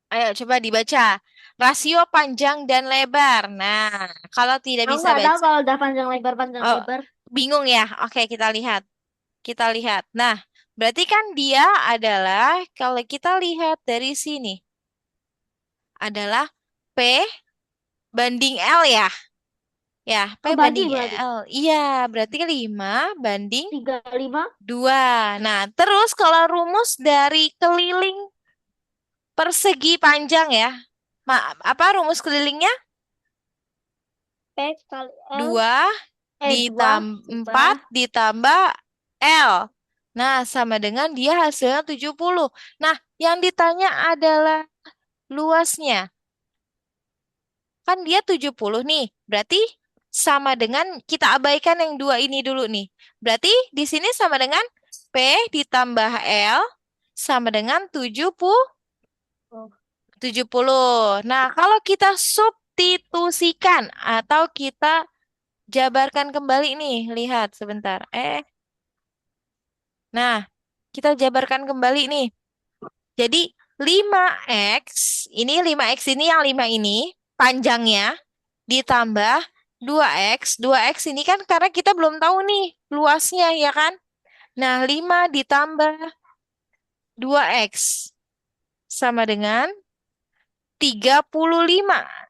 [SPEAKER 1] Ayo, coba dibaca. Rasio panjang dan lebar. Nah, kalau tidak
[SPEAKER 3] Aku
[SPEAKER 1] bisa
[SPEAKER 3] nggak tahu
[SPEAKER 1] baca.
[SPEAKER 3] kalau udah panjang
[SPEAKER 1] Oh,
[SPEAKER 3] lebar.
[SPEAKER 1] bingung ya? Oke, kita lihat. Kita lihat. Nah, berarti kan dia adalah, kalau kita lihat dari sini, adalah P banding L ya. Ya, P
[SPEAKER 3] Kebagi
[SPEAKER 1] banding
[SPEAKER 3] berarti.
[SPEAKER 1] L. Iya, berarti 5 banding
[SPEAKER 3] 35.
[SPEAKER 1] 2. Nah, terus kalau rumus dari keliling persegi panjang ya. Apa rumus kelilingnya?
[SPEAKER 3] P kali L.
[SPEAKER 1] 2
[SPEAKER 3] 2
[SPEAKER 1] ditambah
[SPEAKER 3] tambah
[SPEAKER 1] 4 ditambah L. Nah, sama dengan dia hasilnya 70. Nah, yang ditanya adalah luasnya. Kan dia 70 nih. Berarti sama dengan kita abaikan yang 2 ini dulu nih. Berarti di sini sama dengan P ditambah L sama dengan 70.
[SPEAKER 3] Oh.
[SPEAKER 1] 70. Nah, kalau kita substitusikan atau kita jabarkan kembali nih, lihat sebentar. Nah, kita jabarkan kembali nih. Jadi 5x, ini 5x ini yang 5 ini, panjangnya, ditambah 2x. 2x ini kan karena kita belum tahu nih luasnya, ya kan? Nah, 5 ditambah 2x sama dengan 35.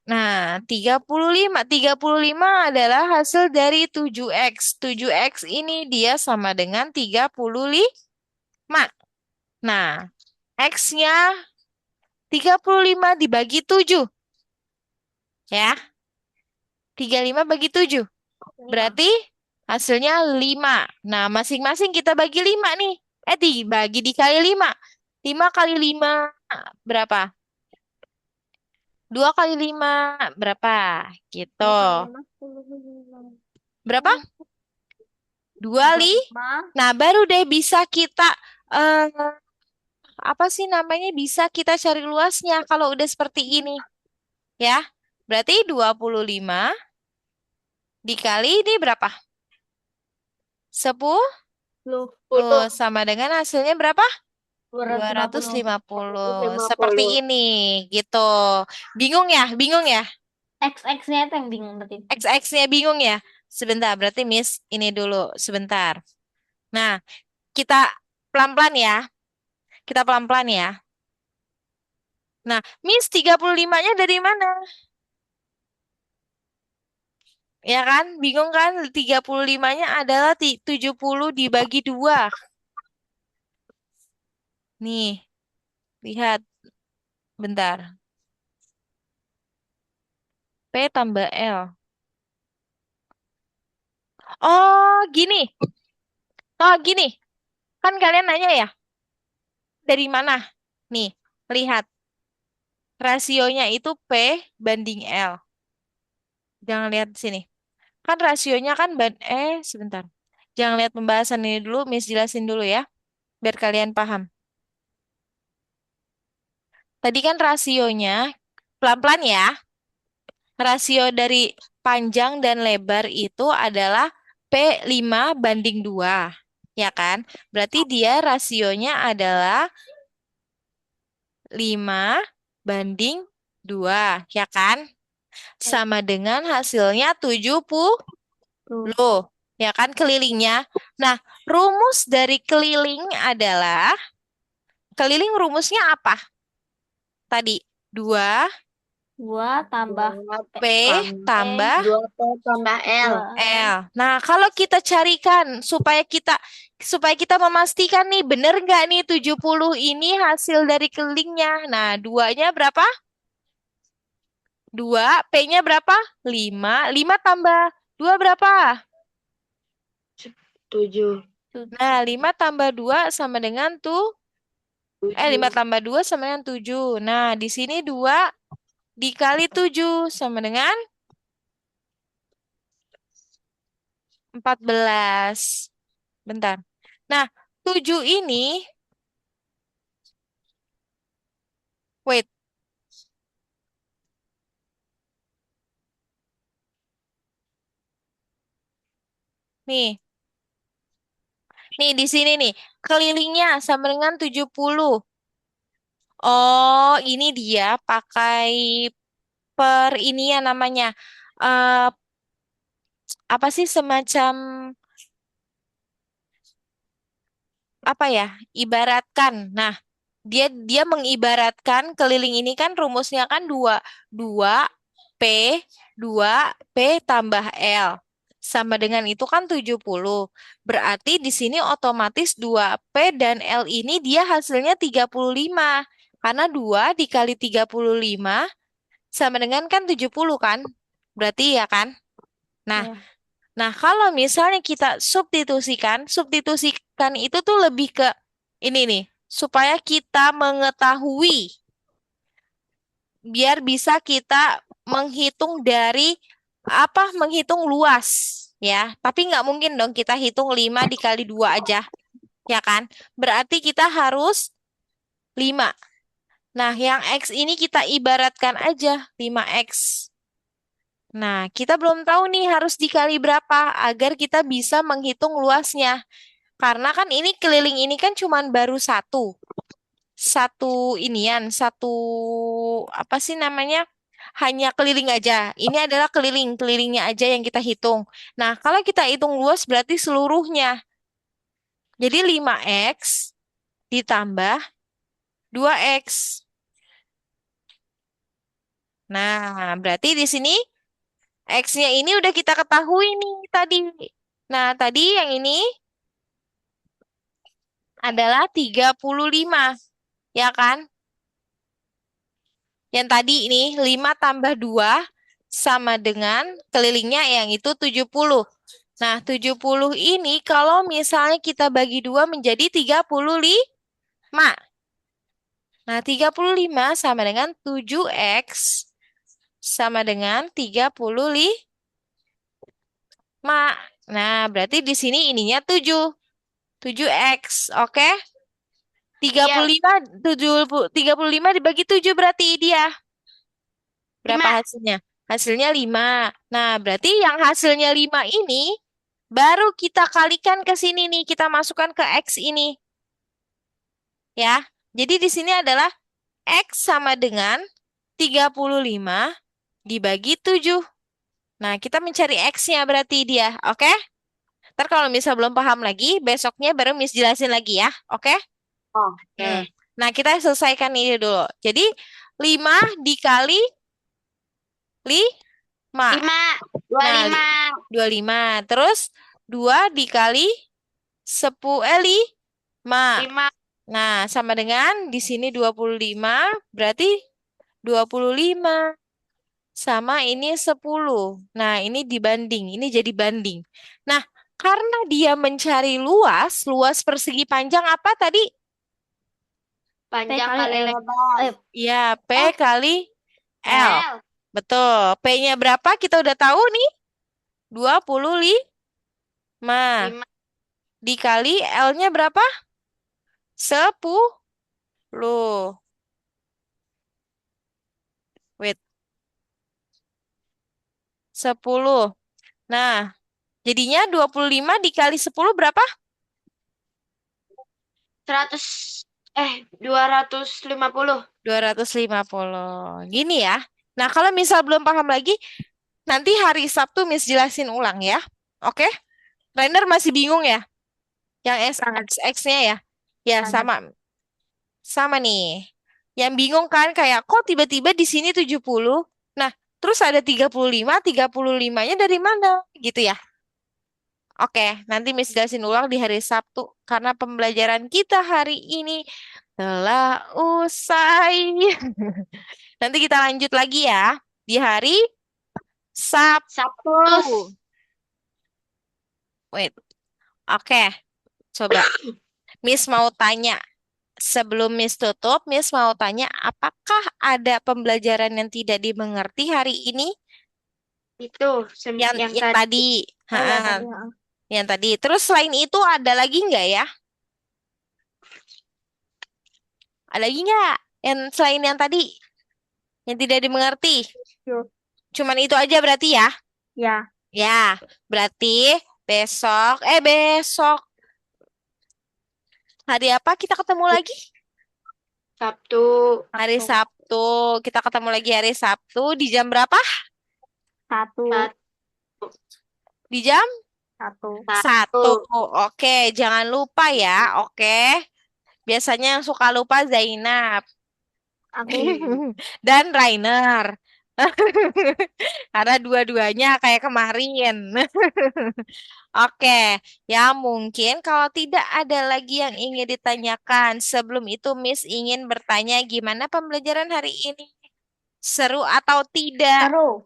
[SPEAKER 1] Nah, 35 adalah hasil dari 7x. 7x ini dia sama dengan 35. Nah, X-nya 35 dibagi 7. Ya, 35 bagi 7.
[SPEAKER 3] 5.
[SPEAKER 1] Berarti hasilnya 5. Nah, masing-masing kita bagi 5 nih. Dibagi dikali 5. 5 kali 5 berapa? 2 kali 5 berapa? Gitu.
[SPEAKER 3] 5.
[SPEAKER 1] Berapa? 2 li.
[SPEAKER 3] 35.
[SPEAKER 1] Nah, baru deh bisa kita eh apa sih namanya? Bisa kita cari luasnya kalau udah seperti ini, ya. Berarti 25 dikali ini berapa? 10
[SPEAKER 2] 10.
[SPEAKER 1] sama dengan hasilnya berapa?
[SPEAKER 3] 250.
[SPEAKER 1] 250. Seperti
[SPEAKER 2] 50.
[SPEAKER 1] ini, gitu. Bingung ya? Bingung ya?
[SPEAKER 3] X-nya itu yang bingung berarti.
[SPEAKER 1] X-nya bingung ya? Sebentar, berarti Miss ini dulu, sebentar. Nah, kita pelan-pelan ya. Kita pelan-pelan ya. Nah, Miss 35-nya dari mana? Ya kan? Bingung kan? 35-nya adalah 70 dibagi 2. Nih, lihat. Bentar. P tambah L. Oh, gini. Oh, gini. Kan kalian nanya ya, dari mana? Nih, lihat. Rasionya itu P banding L. Jangan lihat di sini. Kan rasionya kan sebentar. Jangan lihat pembahasan ini dulu, Miss jelasin dulu ya, biar kalian paham. Tadi kan rasionya, pelan-pelan ya, rasio dari panjang dan lebar itu adalah P5/2, ya kan? Berarti dia rasionya adalah 5/2, ya kan? Sama dengan hasilnya 70,
[SPEAKER 3] Tuh.
[SPEAKER 1] ya kan kelilingnya. Nah, rumus dari keliling adalah, keliling rumusnya apa? Tadi, 2
[SPEAKER 3] 2 tambah
[SPEAKER 2] 2P
[SPEAKER 1] P tambah
[SPEAKER 2] 2P tambah L.
[SPEAKER 3] 2L.
[SPEAKER 1] L. Nah, kalau kita carikan supaya kita memastikan nih bener nggak nih 70 ini hasil dari kelilingnya. Nah, 2-nya berapa? 2, P-nya berapa? 5. 5 tambah 2 berapa?
[SPEAKER 2] 7.
[SPEAKER 1] Nah, 5 tambah 2 sama dengan 5
[SPEAKER 2] 7.
[SPEAKER 1] tambah 2 sama dengan 7. Nah, di sini 2 dikali 7 sama dengan 14. Bentar. Nah, 7 ini, wait, nih. Nih, di sini nih. Kelilingnya sama dengan 70. Oh, ini dia pakai per ini ya namanya. eh Apa sih semacam apa ya? Ibaratkan. Nah, dia dia mengibaratkan keliling ini kan rumusnya kan 2 2 P 2 P tambah L. Sama dengan itu kan 70. Berarti di sini otomatis 2 P dan L ini dia hasilnya 35. Karena 2 dikali 35 sama dengan kan 70 kan? Berarti ya kan? Nah,
[SPEAKER 3] Ya.
[SPEAKER 1] Nah, kalau misalnya kita substitusikan itu tuh lebih ke ini nih, supaya kita mengetahui, biar bisa kita menghitung dari menghitung luas, ya. Tapi nggak mungkin dong kita hitung 5 dikali 2 aja, ya kan? Berarti kita harus 5. Nah, yang X ini kita ibaratkan aja 5X. Nah, kita belum tahu nih harus dikali berapa agar kita bisa menghitung luasnya. Karena kan ini keliling ini kan cuman baru satu. Satu apa sih namanya? Hanya keliling aja. Ini adalah kelilingnya aja yang kita hitung. Nah, kalau kita hitung luas berarti seluruhnya. Jadi 5X ditambah 2X. Nah, berarti di sini X-nya ini udah kita ketahui nih tadi. Nah, tadi yang ini adalah 35, ya kan? Yang tadi ini 5 tambah 2 sama dengan kelilingnya yang itu 70. Nah, 70 ini kalau misalnya kita bagi 2 menjadi 35. Nah, 35 sama dengan 7X sama dengan 35. Nah, berarti di sini ininya 7. 7X, oke?
[SPEAKER 2] Iya,
[SPEAKER 1] 35 dibagi 7 berarti dia. Berapa
[SPEAKER 2] 5.
[SPEAKER 1] hasilnya? Hasilnya 5. Nah, berarti yang hasilnya 5 ini baru kita kalikan ke sini nih, kita masukkan ke X ini. Ya. Jadi di sini adalah X sama dengan 35 dibagi 7. Nah, kita mencari X-nya berarti dia, oke? Ntar kalau misal belum paham lagi, besoknya baru Miss jelasin lagi ya, oke? Hmm.
[SPEAKER 2] Oke.
[SPEAKER 1] Nah, kita selesaikan ini dulu. Jadi, 5 dikali 5.
[SPEAKER 2] 5.
[SPEAKER 1] Nah,
[SPEAKER 2] 25.
[SPEAKER 1] 25. Terus 2 dikali 5.
[SPEAKER 2] 5.
[SPEAKER 1] Nah, sama dengan di sini 25, berarti 25 sama ini 10. Nah, ini dibanding, ini jadi banding. Nah, karena dia mencari luas, luas persegi panjang apa tadi?
[SPEAKER 3] P
[SPEAKER 2] Panjang
[SPEAKER 3] kali
[SPEAKER 2] kali
[SPEAKER 3] L.
[SPEAKER 2] lebar.
[SPEAKER 1] Ya, P
[SPEAKER 3] Oh,
[SPEAKER 1] kali L.
[SPEAKER 2] L.
[SPEAKER 1] Betul. P-nya berapa? Kita udah tahu nih. 25.
[SPEAKER 2] 5.
[SPEAKER 1] Dikali L-nya berapa? 10. Wait, 10. Nah, jadinya 25 dikali 10 berapa?
[SPEAKER 2] 100. 250.
[SPEAKER 1] 250. Gini ya. Nah, kalau misal belum paham lagi, nanti hari Sabtu Miss jelasin ulang ya. Oke? Rainer masih bingung ya? Yang
[SPEAKER 3] sangat
[SPEAKER 1] X-nya ya? Ya,
[SPEAKER 3] sangat.
[SPEAKER 1] sama. Sama nih. Yang bingung kan kayak kok tiba-tiba di sini 70? Nah, terus ada 35, 35-nya dari mana? Gitu ya. Oke, nanti Miss jelasin ulang di hari Sabtu karena pembelajaran kita hari ini telah usai. Nanti kita lanjut lagi ya di hari
[SPEAKER 2] Sabtu.
[SPEAKER 1] Sabtu. Wait, oke, coba. Miss mau tanya. Sebelum Miss tutup, Miss mau tanya, apakah ada pembelajaran yang tidak dimengerti hari ini?
[SPEAKER 2] Itu
[SPEAKER 1] Yang
[SPEAKER 2] yang
[SPEAKER 1] yang
[SPEAKER 2] tadi.
[SPEAKER 1] tadi,
[SPEAKER 3] Oh ya
[SPEAKER 1] Ha-ha,
[SPEAKER 3] tadi. Ya.
[SPEAKER 1] yang tadi. Terus selain itu ada lagi nggak ya? Ada lagi nggak? Yang selain yang tadi, yang tidak dimengerti?
[SPEAKER 3] Yuk.
[SPEAKER 1] Cuman itu aja berarti ya?
[SPEAKER 3] Ya.
[SPEAKER 1] Ya, berarti besok hari apa kita ketemu lagi?
[SPEAKER 2] Sabtu.
[SPEAKER 1] Hari
[SPEAKER 3] Sabtu.
[SPEAKER 1] Sabtu. Kita ketemu lagi hari Sabtu di jam berapa?
[SPEAKER 3] Satu.
[SPEAKER 2] Satu.
[SPEAKER 1] Di jam
[SPEAKER 3] Satu.
[SPEAKER 1] 1.
[SPEAKER 2] Satu.
[SPEAKER 1] Oke, jangan lupa ya. Oke. Biasanya yang suka lupa Zainab
[SPEAKER 3] Aku.
[SPEAKER 1] dan Rainer. Karena dua-duanya kayak kemarin. Oke, ya mungkin kalau tidak ada lagi yang ingin ditanyakan, sebelum itu Miss ingin bertanya gimana pembelajaran hari ini? Seru atau tidak?
[SPEAKER 3] Seru.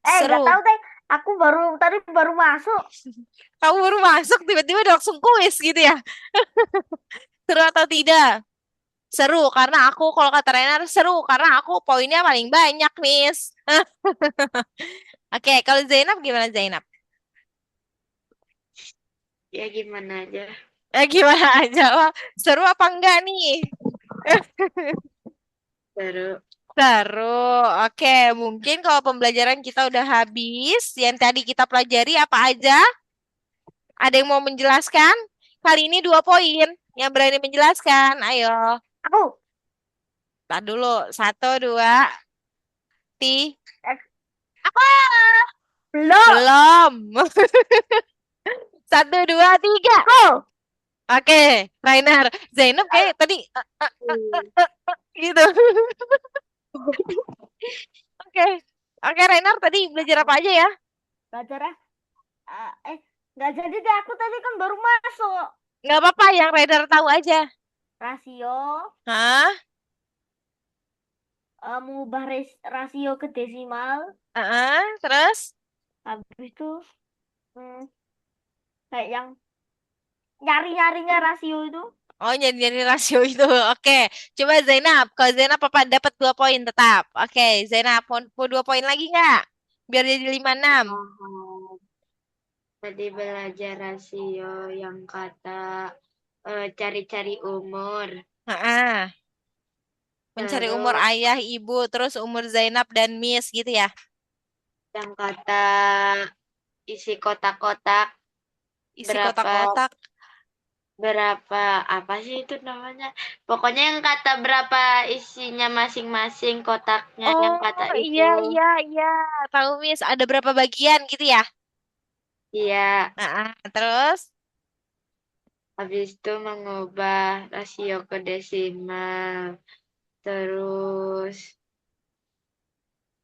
[SPEAKER 3] Nggak
[SPEAKER 1] Seru.
[SPEAKER 3] tahu deh. Aku tadi baru masuk.
[SPEAKER 1] Kamu baru masuk tiba-tiba udah langsung kuis gitu ya? Seru atau tidak? Seru karena aku kalau kata Renar seru karena aku poinnya paling banyak, Miss. Oke, kalau Zainab gimana Zainab?
[SPEAKER 2] Ya gimana aja.
[SPEAKER 1] Gimana aja? Wah, seru apa enggak nih?
[SPEAKER 2] Seru.
[SPEAKER 1] Seru. Oke, mungkin kalau pembelajaran kita udah habis, yang tadi kita pelajari apa aja? Ada yang mau menjelaskan? Kali ini 2 poin. Yang berani menjelaskan, ayo.
[SPEAKER 3] Aku.
[SPEAKER 1] Tar dulu. 1, 2,
[SPEAKER 3] Eh,
[SPEAKER 1] apa?
[SPEAKER 3] Belum.
[SPEAKER 1] Belum. 1, 2, 3.
[SPEAKER 3] Aku.
[SPEAKER 1] Oke, Rainer. Zainab kayak tadi gitu. Oke. Oke, Rainer tadi belajar apa aja ya?
[SPEAKER 3] Belajar ya. Nggak jadi deh. Aku tadi kan baru masuk.
[SPEAKER 1] Nggak apa-apa, yang Rainer tahu aja.
[SPEAKER 3] Rasio.
[SPEAKER 1] Hah?
[SPEAKER 3] Mengubah rasio ke desimal.
[SPEAKER 1] Terus?
[SPEAKER 3] Habis itu hmm, kayak yang nyari-nyarinya rasio itu.
[SPEAKER 1] Oh, nyari-nyari rasio itu. Oke. Coba Zainab. Kalau Zainab apa dapat 2 poin tetap. Oke, Zainab mau 2 poin lagi nggak? Biar jadi 5-6.
[SPEAKER 2] Oh, tadi belajar rasio yang kata cari-cari umur.
[SPEAKER 1] Heeh. Mencari umur
[SPEAKER 2] Terus
[SPEAKER 1] ayah, ibu, terus umur Zainab dan Miss gitu ya.
[SPEAKER 2] yang kata isi kotak-kotak
[SPEAKER 1] Isi
[SPEAKER 2] berapa
[SPEAKER 1] kotak-kotak.
[SPEAKER 2] berapa apa sih itu namanya? Pokoknya yang kata berapa isinya masing-masing kotaknya yang
[SPEAKER 1] Oh,
[SPEAKER 2] kata itu.
[SPEAKER 1] iya, iya, iya. Tahu Miss, ada berapa bagian gitu ya?
[SPEAKER 2] Iya,
[SPEAKER 1] Terus?
[SPEAKER 2] habis itu mengubah rasio ke desimal. Terus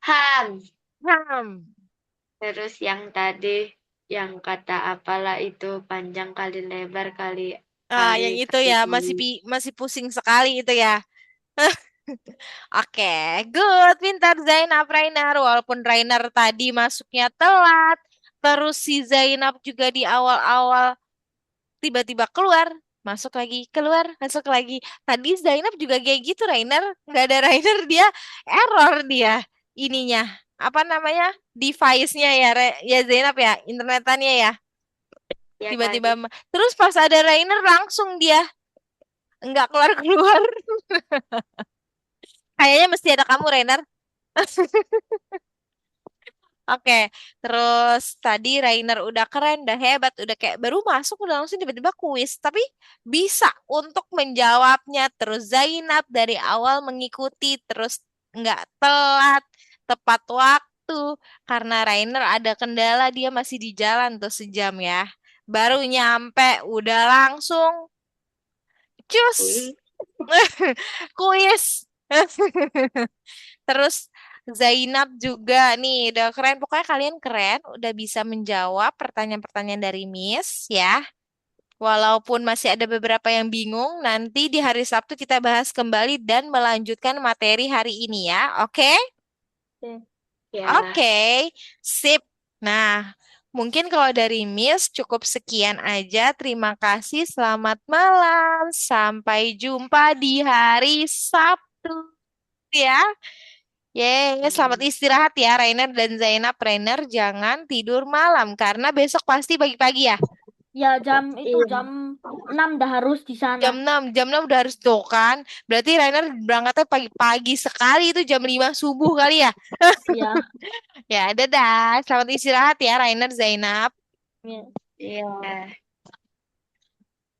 [SPEAKER 2] ham.
[SPEAKER 1] Hmm.
[SPEAKER 2] Terus yang tadi yang kata apalah itu panjang kali lebar kali kali
[SPEAKER 1] Yang itu
[SPEAKER 2] kali
[SPEAKER 1] ya,
[SPEAKER 2] kali.
[SPEAKER 1] masih pusing sekali itu ya. Oke, good. Pintar Zainab Rainer. Walaupun Rainer tadi masuknya telat, terus si Zainab juga di awal-awal tiba-tiba keluar. masuk lagi, keluar, masuk lagi. Tadi Zainab juga kayak gitu, Rainer. Nggak ada Rainer, dia error dia ininya. Apa namanya? Device-nya ya, ya Zainab ya, internetannya ya.
[SPEAKER 2] Ya Kak.
[SPEAKER 1] Tiba-tiba, terus pas ada Rainer langsung dia nggak keluar-keluar. Kayaknya mesti ada kamu, Rainer. Oke, terus tadi Rainer udah keren, udah hebat, udah kayak baru masuk, udah langsung tiba-tiba kuis. Tapi bisa untuk menjawabnya. Terus Zainab dari awal mengikuti, terus nggak telat, tepat waktu. Karena Rainer ada kendala, dia masih di jalan tuh sejam ya. Baru nyampe, udah langsung cus,
[SPEAKER 2] Wih.
[SPEAKER 1] kuis. Terus Zainab juga nih, udah keren. Pokoknya kalian keren, udah bisa menjawab pertanyaan-pertanyaan dari Miss ya. Walaupun masih ada beberapa yang bingung, nanti di hari Sabtu kita bahas kembali dan melanjutkan materi hari ini ya. Oke?
[SPEAKER 3] Oke.
[SPEAKER 2] Ya.
[SPEAKER 1] Oke, sip. Nah, mungkin kalau dari Miss cukup sekian aja. Terima kasih, selamat malam. Sampai jumpa di hari Sabtu ya. Yeay, selamat istirahat ya Rainer dan Zainab. Rainer jangan tidur malam karena besok pasti pagi-pagi ya.
[SPEAKER 3] Ya jam itu
[SPEAKER 2] Iya.
[SPEAKER 3] jam 6 dah harus di sana.
[SPEAKER 1] Jam 6 udah harus tuh kan. Berarti Rainer berangkatnya pagi-pagi sekali itu jam 5 subuh kali ya.
[SPEAKER 3] Ya.
[SPEAKER 1] Ya, dadah. Selamat istirahat ya Rainer Zainab.
[SPEAKER 3] Ya.
[SPEAKER 2] Iya.